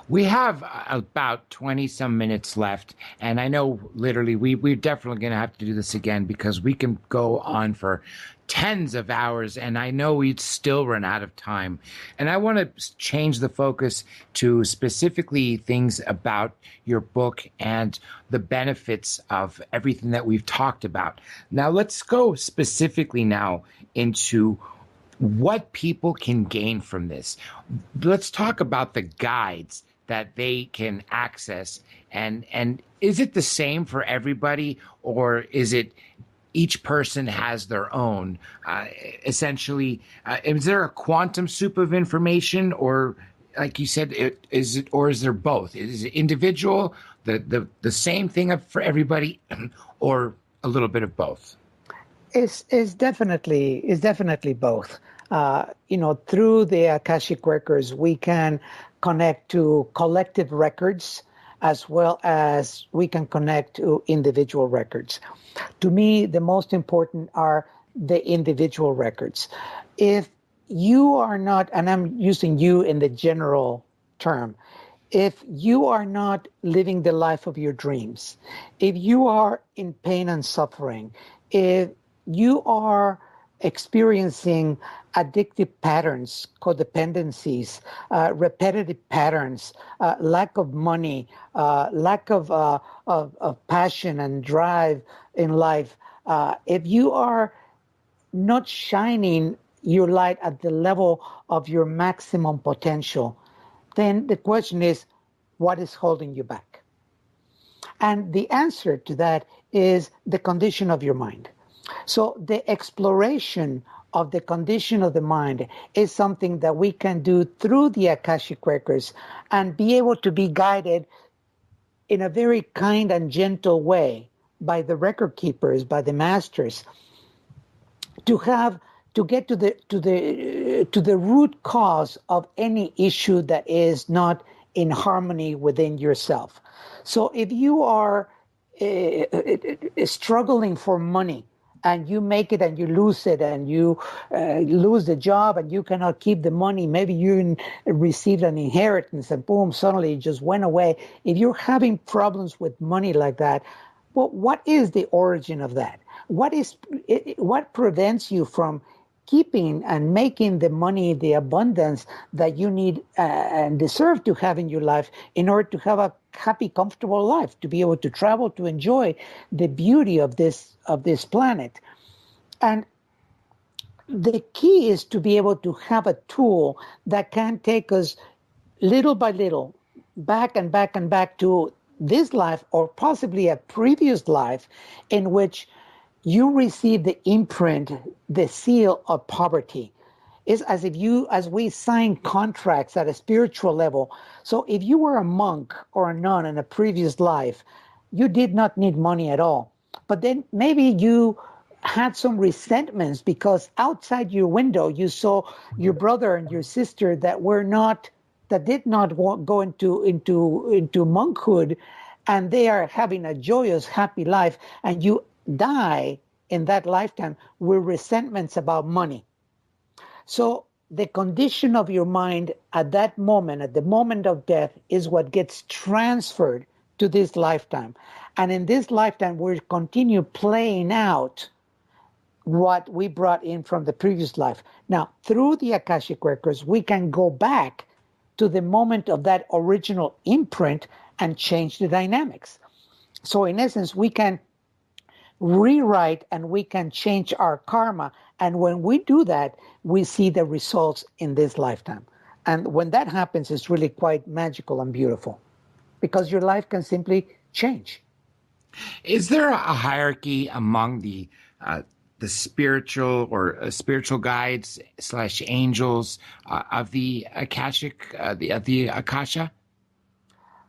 We have about 20 some minutes left. And I know literally we're definitely going to have to do this again, because we can go on for tens of hours. And I know we'd still run out of time. And I want to change the focus to specifically things about your book and the benefits of everything that we've talked about. Now, let's go specifically now into what people can gain from this. Let's talk about the guides that they can access, and is it the same for everybody, or is it each person has their own? Essentially, is there a quantum soup of information, or like you said, is there both? Is it individual, the same thing for everybody, or a little bit of both? Is definitely both. Through the Akashic Records, we can connect to collective records as well as we can connect to individual records. To me, the most important are the individual records. If you are not, and I'm using you in the general term, if you are not living the life of your dreams, if you are in pain and suffering, if you are experiencing addictive patterns, codependencies, repetitive patterns, lack of money, lack of passion and drive in life, if you are not shining your light at the level of your maximum potential, then the question is, what is holding you back? And the answer to that is the condition of your mind. So the exploration of the condition of the mind is something that we can do through the Akashic Records and be able to be guided in a very kind and gentle way by the record keepers, by the masters, to get to the root cause of any issue that is not in harmony within yourself. So if you are struggling for money, and you make it and you lose it, and you lose the job and you cannot keep the money, maybe you received an inheritance and boom, suddenly it just went away. If you're having problems with money like that, well, what is the origin of that? What prevents you from keeping and making the money, the abundance that you need and deserve to have in your life in order to have a happy, comfortable life, to be able to travel, to enjoy the beauty of this planet? And the key is to be able to have a tool that can take us little by little back and back and back to this life, or possibly a previous life in which you receive the imprint, the seal of poverty. It's as we sign contracts at a spiritual level. So if you were a monk or a nun in a previous life, you did not need money at all. But then maybe you had some resentments because outside your window you saw your brother and your sister that did not go into monkhood, and they are having a joyous, happy life, and you die in that lifetime with resentments about money. So the condition of your mind at that moment, at the moment of death, is what gets transferred to this lifetime. And in this lifetime, we continue playing out what we brought in from the previous life. Now, through the Akashic Records, we can go back to the moment of that original imprint and change the dynamics. So in essence, we can rewrite and we can change our karma. And when we do that, we see the results in this lifetime. And when that happens, it's really quite magical and beautiful, because your life can simply change. Is there a hierarchy among the spiritual or spiritual guides / angels of the Akashic, the Akasha?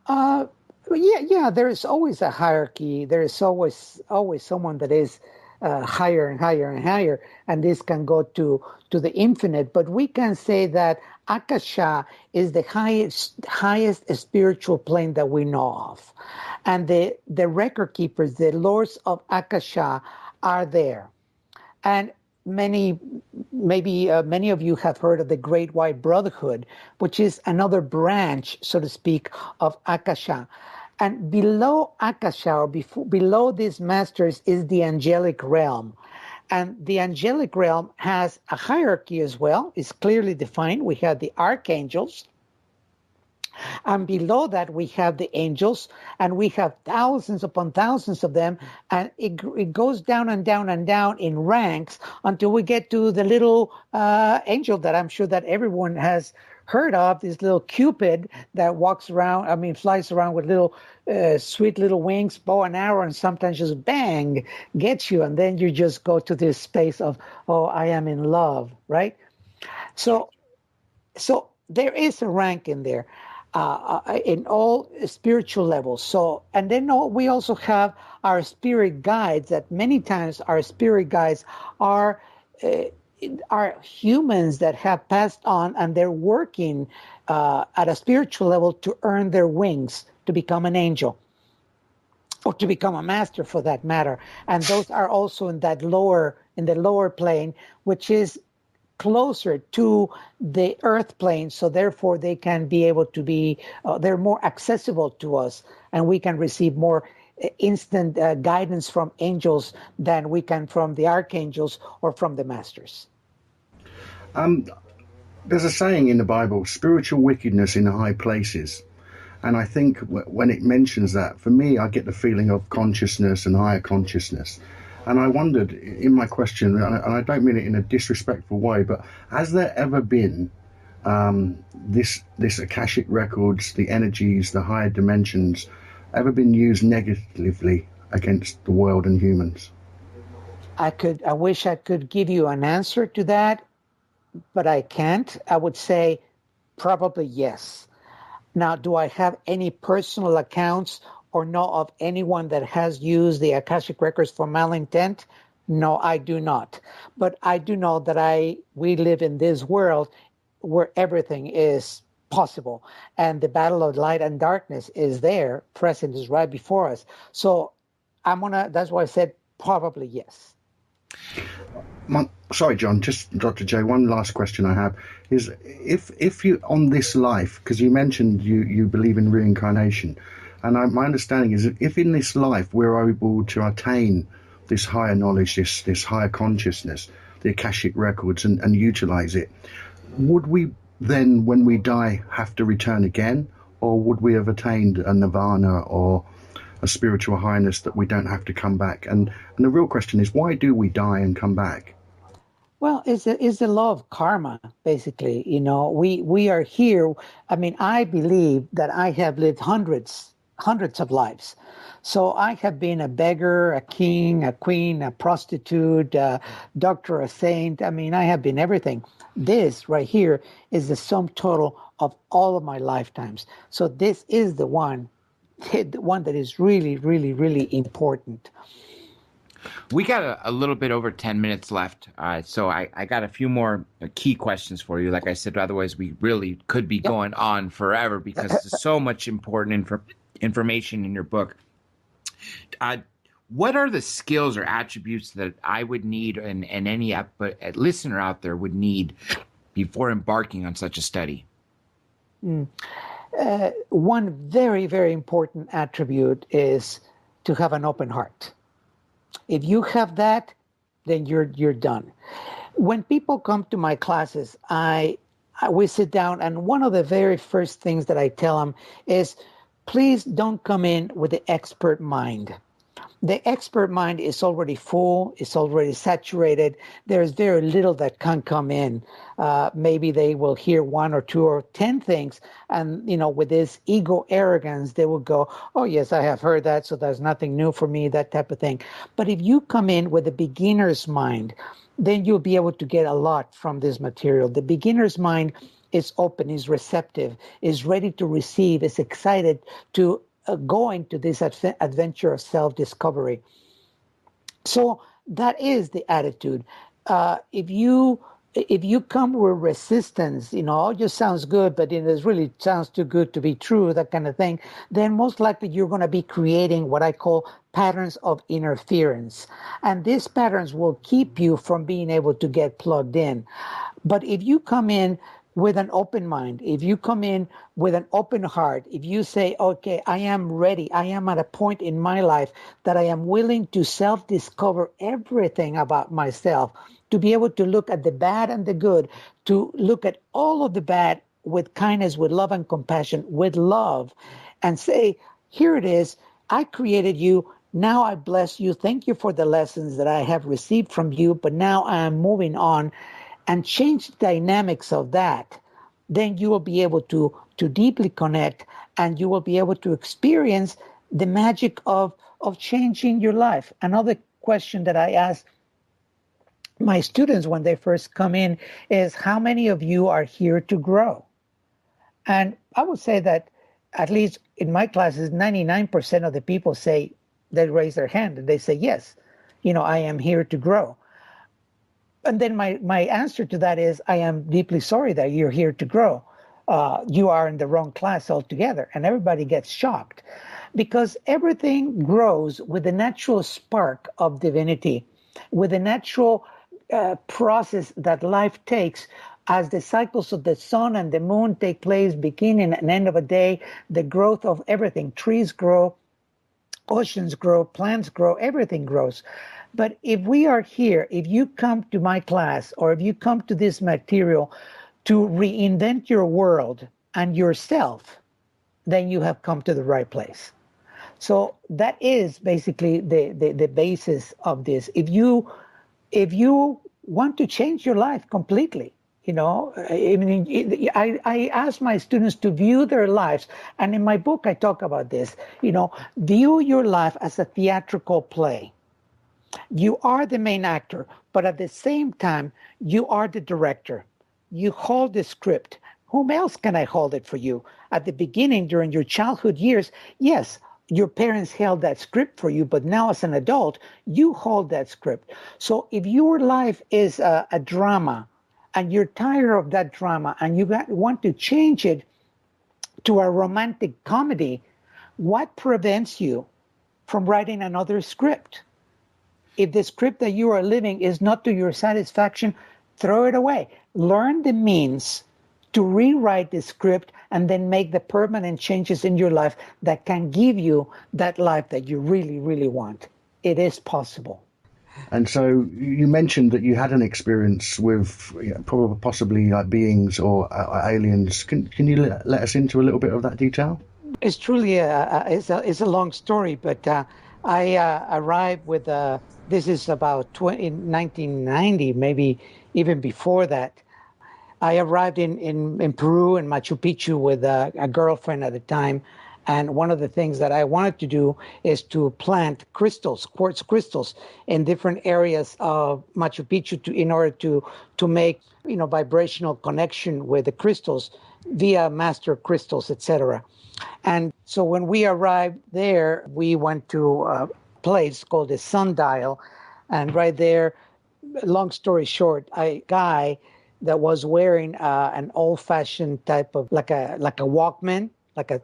Yeah. There is always a hierarchy. There is always someone that is higher and higher and higher, and this can go to the infinite. But we can say that Akasha is the highest spiritual plane that we know of. And the record keepers, the lords of Akasha, are there. And many of you have heard of the Great White Brotherhood, which is another branch, so to speak, of Akasha. And below Akasha, or below these masters, is the Angelic Realm. And the Angelic Realm has a hierarchy as well. It's clearly defined. We have the archangels. And below that, we have the angels, and we have thousands upon thousands of them. And it goes down and down and down in ranks until we get to the little angel that I'm sure that everyone has heard of, this little Cupid that flies around with little sweet little wings, bow and arrow, and sometimes just bang, gets you. And then you just go to this space of, oh, I am in love, right? So there is a rank in there. In all spiritual levels. So, and then we also have our spirit guides, that many times our spirit guides are humans that have passed on, and they're working at a spiritual level to earn their wings to become an angel, or to become a master for that matter. And those are also in the lower plane, which is closer to the earth plane, so therefore they can be able to be, they're more accessible to us, and we can receive more instant guidance from angels than we can from the archangels or from the masters. There's a saying in the Bible, spiritual wickedness in high places. And I think when it mentions that, for me, I get the feeling of consciousness and higher consciousness. And I wondered in my question, and I don't mean it in a disrespectful way, but has there ever been this Akashic Records, the energies, the higher dimensions, ever been used negatively against the world and humans? I wish I could give you an answer to that, but I can't. I would say probably yes. Now, do I have any personal accounts or know of anyone that has used the Akashic Records for malintent? No, I do not. But I do know that we live in this world where everything is possible, and the battle of light and darkness is there, present, is right before us. So that's why I said probably yes. Sorry, John, just Dr. J, one last question I have is, if you, on this life, because you mentioned you believe in reincarnation, and my understanding is that if in this life we're able to attain this higher knowledge, this higher consciousness, the Akashic Records, and utilize it, would we then, when we die, have to return again? Or would we have attained a nirvana or a spiritual highness that we don't have to come back? And the real question is, why do we die and come back? Well, it's the law of karma, basically. You know, we are here. I mean, I believe that I have lived hundreds of lives. So I have been a beggar, a king, a queen, a prostitute, a doctor, a saint. I mean, I have been everything. This right here is the sum total of all of my lifetimes. So this is the one that is really, really, really important. We got a little bit over 10 minutes left. So I got a few more key questions for you. Like I said, otherwise we really could be going on forever, because there's so much important information in your book. What are the skills or attributes that I would need, and any listener out there would need, before embarking on such a study? One very, very important attribute is to have an open heart. If you have that, then you're done. When people come to my classes, we sit down, and one of the very first things that I tell them is, please don't come in with the expert mind. The expert mind is already full, it's already saturated. There's very little that can come in. Maybe they will hear 1 or 2 or 10 things, and with this ego arrogance, they will go, oh yes, I have heard that, so there's nothing new for me, that type of thing. But if you come in with a beginner's mind, then you'll be able to get a lot from this material. The beginner's mind is open, is receptive, is ready to receive, is excited to go into this adventure of self-discovery. So that is the attitude. If you if you come with resistance, it just sounds good, but it really sounds too good to be true, that kind of thing, then most likely you're going to be creating what I call patterns of interference. And these patterns will keep you from being able to get plugged in. But if you come in with an open mind, if you come in with an open heart, if you say, okay, I am ready, I am at a point in my life that I am willing to self-discover everything about myself, to be able to look at the bad and the good, to look at all of the bad with kindness, with love and compassion, with love, and say, here it is, I created you, now I bless you, thank you for the lessons that I have received from you, but now I am moving on, and change the dynamics of that, then you will be able to deeply connect, and you will be able to experience the magic of changing your life. Another question that I ask my students when they first come in is, how many of you are here to grow? And I would say that at least in my classes, 99% of the people say, they raise their hand and they say, yes, I am here to grow. And then my answer to that is, I am deeply sorry that you're here to grow. You are in the wrong class altogether. And everybody gets shocked, because everything grows with the natural spark of divinity, with the natural process that life takes as the cycles of the sun and the moon take place, beginning and end of a day, the growth of everything. Trees grow, oceans grow, plants grow, everything grows. But if we are here, if you come to my class, or if you come to this material to reinvent your world and yourself, then you have come to the right place. So that is basically the basis of this. If you want to change your life completely, I ask my students to view their lives, and in my book I talk about this, view your life as a theatrical play. You are the main actor, but at the same time, you are the director. You hold the script. Whom else can I hold it for you? At the beginning, during your childhood years, yes, your parents held that script for you, but now as an adult, you hold that script. So if your life is a drama, and you're tired of that drama, and you want to change it to a romantic comedy, what prevents you from writing another script? If the script that you are living is not to your satisfaction, throw it away. Learn the means to rewrite the script, and then make the permanent changes in your life that can give you that life that you really, really want. It is possible. And so you mentioned that you had an experience with probably possibly like beings or aliens. Can you let us into a little bit of that detail? It's truly it's a long story, but I arrived with this is about 1990, maybe even before that. I arrived in Peru, in Machu Picchu, with a girlfriend at the time. And one of the things that I wanted to do is to plant crystals, quartz crystals, in different areas of Machu Picchu in order to make vibrational connection with the crystals via master crystals, etc. And so when we arrived there, we went to a place called the Sundial, and right there, long story short, a guy that was wearing an old-fashioned type of like a Walkman,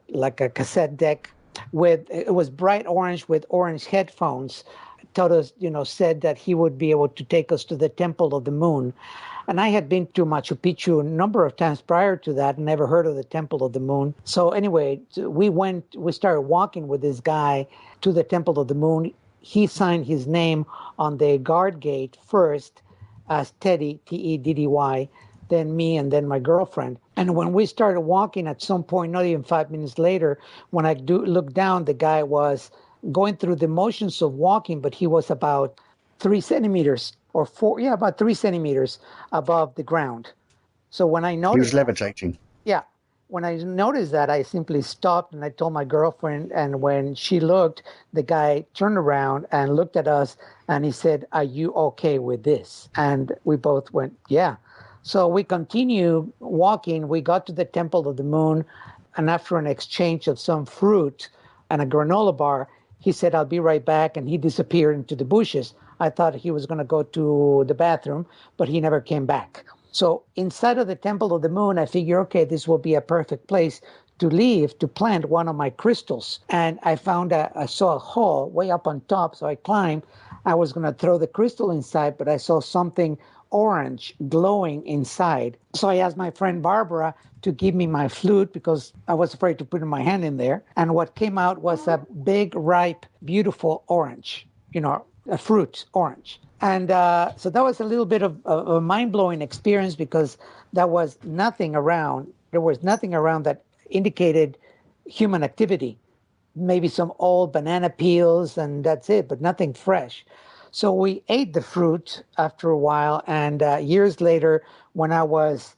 like a cassette deck, it was bright orange with orange headphones, told us, said that he would be able to take us to the Temple of the Moon. And I had been to Machu Picchu a number of times prior to that, and never heard of the Temple of the Moon. So anyway, we started walking with this guy to the Temple of the Moon. He signed his name on the guard gate first as Teddy, Teddy, then me, and then my girlfriend. And when we started walking, at some point, not even 5 minutes later, when I looked down, the guy was going through the motions of walking, but he was about 3 centimeters or about 3 centimeters above the ground. So when I noticed... He was levitating. Yeah. When I noticed that, I simply stopped and I told my girlfriend, and when she looked, the guy turned around and looked at us and he said, "Are you okay with this?" And we both went, "Yeah." So we continued walking. We got to the Temple of the Moon, and after an exchange of some fruit and a granola bar, he said, "I'll be right back," and he disappeared into the bushes. I thought he was going to go to the bathroom, but he never came back. So inside of the Temple of the Moon, I figure, okay, this will be a perfect place to plant one of my crystals. And I saw a hole way up on top. So I climbed. I was going to throw the crystal inside, but I saw something orange glowing inside. So I asked my friend Barbara to give me my flute because I was afraid to put my hand in there. And what came out was a big, ripe, beautiful orange, a fruit orange. And so that was a little bit of a mind-blowing experience because there was nothing around. There was nothing around that indicated human activity. Maybe some old banana peels and that's it, but nothing fresh. So we ate the fruit after a while, and years later, when I was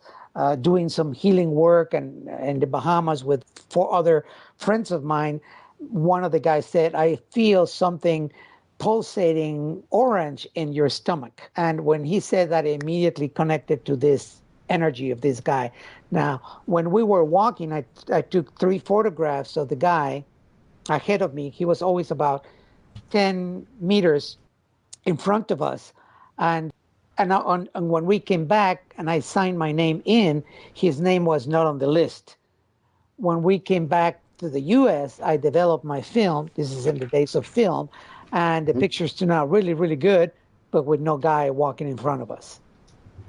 doing some healing work and in the Bahamas with 4 other friends of mine, one of the guys said, "I feel something pulsating orange in your stomach." And when he said that, I immediately connected to this energy of this guy. Now, when we were walking, I took 3 photographs of the guy ahead of me. He was always about 10 meters in front of us. And when we came back and I signed my name in, his name was not on the list. When we came back to the U.S., I developed my film. This is in the days of film. And the pictures turned out really, really good, but with no guy walking in front of us.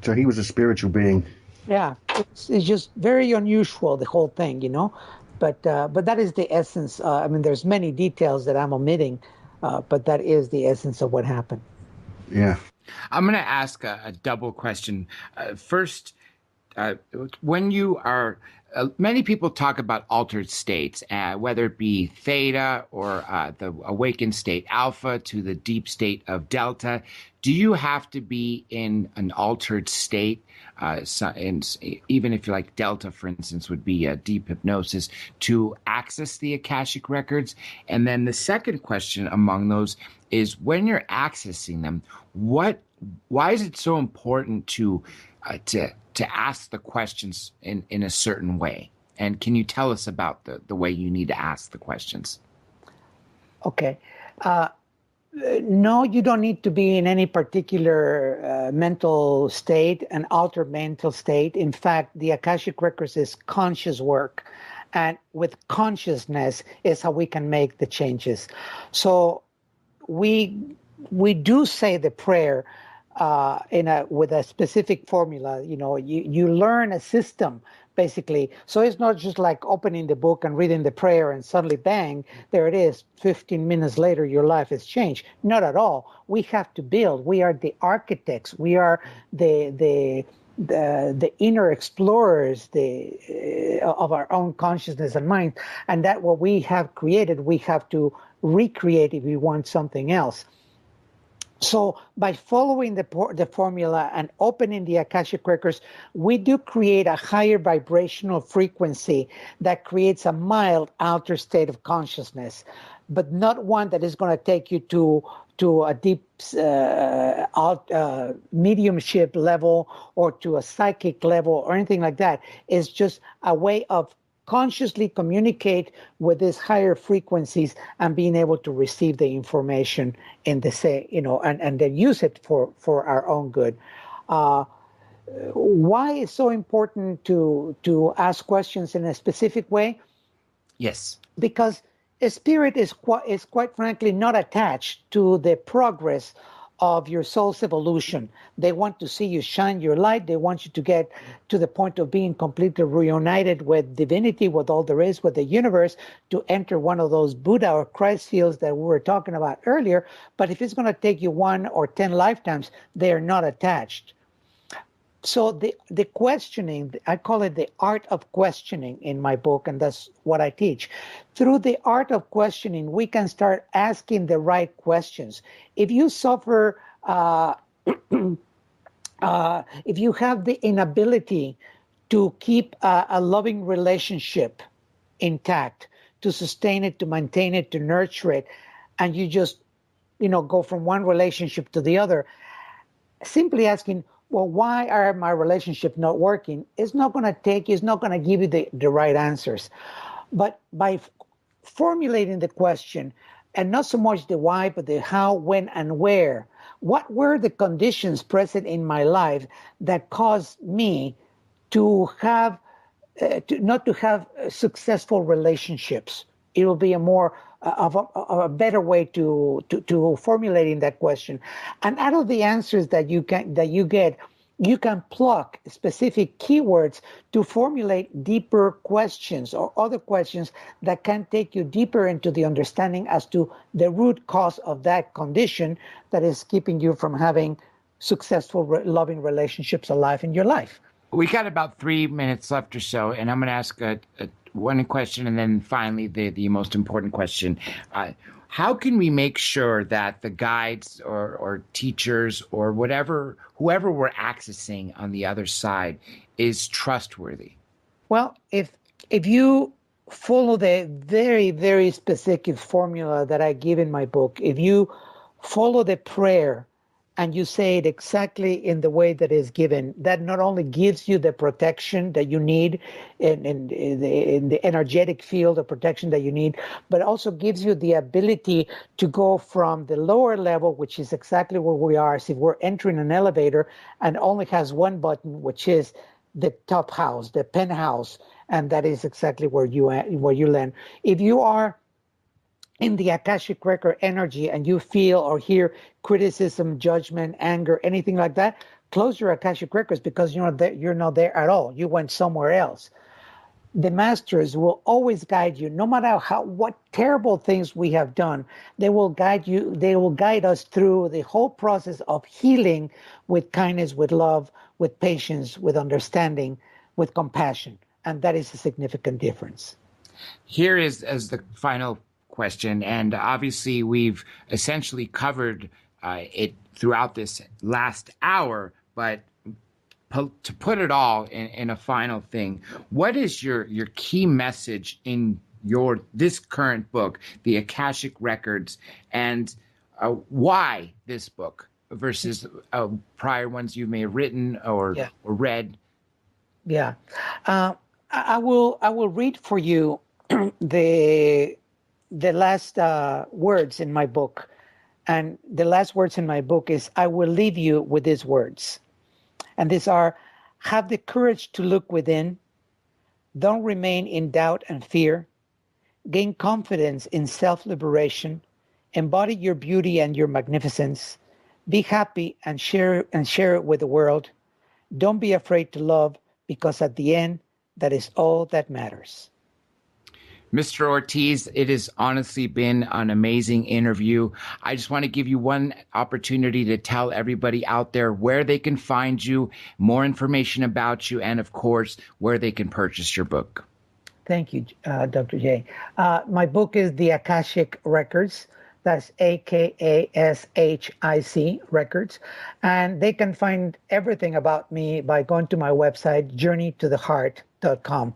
So he was a spiritual being. Yeah, it's just very unusual, the whole thing, But that is the essence. There's many details that I'm omitting, but that is the essence of what happened. Yeah. I'm going to ask a double question. First, when you are, many people talk about altered states, whether it be theta or the awakened state alpha to the deep state of delta. Do you have to be in an altered state? Even if you're like delta, for instance, would be a deep hypnosis to access the Akashic records. And then the second question among those is when you're accessing them, why is it so important to ask the questions in a certain way? And can you tell us about the way you need to ask the questions? Okay. No, you don't need to be in any particular mental state, an altered mental state. In fact, the Akashic Records is conscious work. And with consciousness is how we can make the changes. So we do say the prayer with a specific formula. You learn a system basically. So it's not just like opening the book and reading the prayer and suddenly bang, there it is. 15 minutes later, your life has changed. Not at all. We have to build. We are the architects. We are the inner explorers of our own consciousness and mind. And that what we have created, we have to recreate if we want something else. So by following the formula and opening the Akashic Records, we do create a higher vibrational frequency that creates a mild outer state of consciousness, but not one that is going to take you to a deep mediumship level or to a psychic level or anything like that. It's just a way of consciously communicate with these higher frequencies and being able to receive the information and then use it for our own good. Why is so important to ask questions in a specific way? Yes. Because a spirit is quite frankly not attached to the progress of your soul's evolution. They want to see you shine your light. They want you to get to the point of being completely reunited with divinity, with all there is, with the universe, to enter one of those Buddha or Christ fields that we were talking about earlier. But if it's going to take you 1 or 10 lifetimes, they are not attached. So the questioning, I call it the art of questioning in my book, and that's what I teach. Through the art of questioning, we can start asking the right questions. If you suffer, if you have the inability to keep a loving relationship intact, to sustain it, to maintain it, to nurture it, and you just, go from one relationship to the other, simply asking, well, why are my relationship not working? It's not going to give you the right answers. But by formulating the question, and not so much the why, but the how, when, and where. What were the conditions present in my life that caused me to have not to have successful relationships? It will be a more of a better way to formulating that question. And out of the answers that you get, you can pluck specific keywords to formulate deeper questions or other questions that can take you deeper into the understanding as to the root cause of that condition that is keeping you from having successful, loving relationships alive in your life. We got about 3 minutes left or so, and I'm going to ask one question and then finally the most important question. How can we make sure that the guides or teachers or whoever we're accessing on the other side is trustworthy? Well, if you follow the very, very specific formula that I give in my book, if you follow the prayer and you say it exactly in the way that is given, that not only gives you the protection that you need in the energetic field of protection that you need, but also gives you the ability to go from the lower level, which is exactly where we are, as if we're entering an elevator and only has one button, which is the top house, the penthouse, and that is exactly where you land. If you are in the Akashic record energy and you feel or hear criticism, judgment, anger, anything like that, close your Akashic records, because you're not there at all. You went somewhere else. The masters will always guide you, no matter what terrible things we have done. They will guide you. They will guide us through the whole process of healing with kindness, with love, with patience, with understanding, with compassion. And that is a significant difference. Here is as the final question, and obviously we've essentially covered it throughout this last hour, but to put it all in a final thing, what is your key message in this current book, the Akashic Records, and why this book versus prior ones you may have written or read? Yeah, I will read for you the last words in my book. And the last words in my book is, I will leave you with these words. And these are, have the courage to look within. Don't remain in doubt and fear. Gain confidence in self-liberation. Embody your beauty and your magnificence. Be happy and share it with the world. Don't be afraid to love, because at the end, that is all that matters. Mr. Ortiz, it has honestly been an amazing interview. I just want to give you one opportunity to tell everybody out there where they can find you, more information about you, and of course, where they can purchase your book. Thank you, Dr. J. My book is the Akashic Records. That's AKASHIC Records. And they can find everything about me by going to my website, journeytotheheart.com.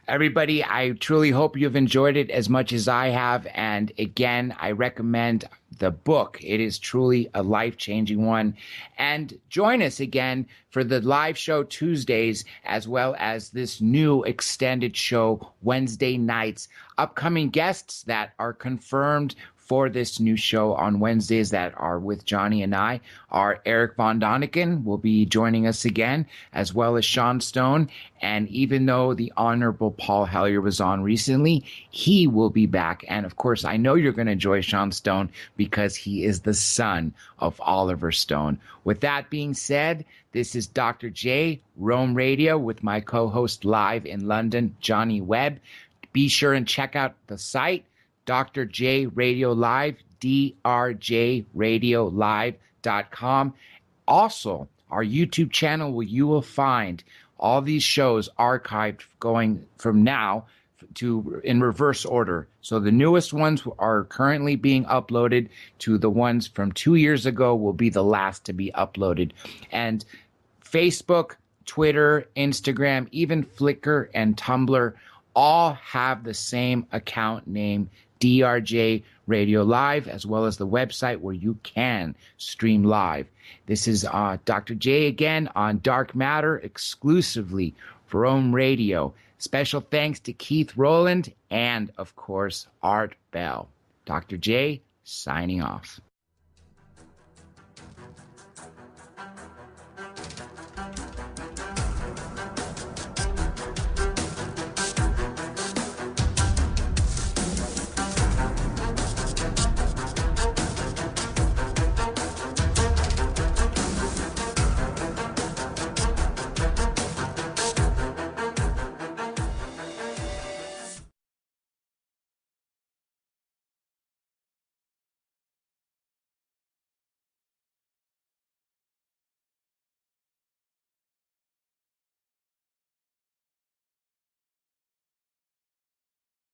Everybody, I truly hope you've enjoyed it as much as I have. And again, I recommend the book. It is truly a life-changing one. And join us again for the live show Tuesdays, as well as this new extended show Wednesday nights. Upcoming guests that are confirmed for this new show on Wednesdays that are with Johnny and I are Eric Von Doniken will be joining us again, as well as Sean Stone. And even though the Honorable Paul Hellyer was on recently, he will be back. And of course, I know you're going to enjoy Sean Stone because he is the son of Oliver Stone. With that being said, this is Dr. J, Rome Radio, with my co-host live in London, Johnny Webb. Be sure and check out the site, Dr. J Radio Live, drjradiolive.com. Also, our YouTube channel where you will find all these shows archived going from now to in reverse order. So the newest ones are currently being uploaded to the ones from 2 years ago will be the last to be uploaded. And Facebook, Twitter, Instagram, even Flickr and Tumblr all have the same account name, DRJ Radio Live, as well as the website where you can stream live. This is Dr. J again on Dark Matter, exclusively for Rome Radio. Special thanks to Keith Rowland and, of course, Art Bell. Dr. J, signing off.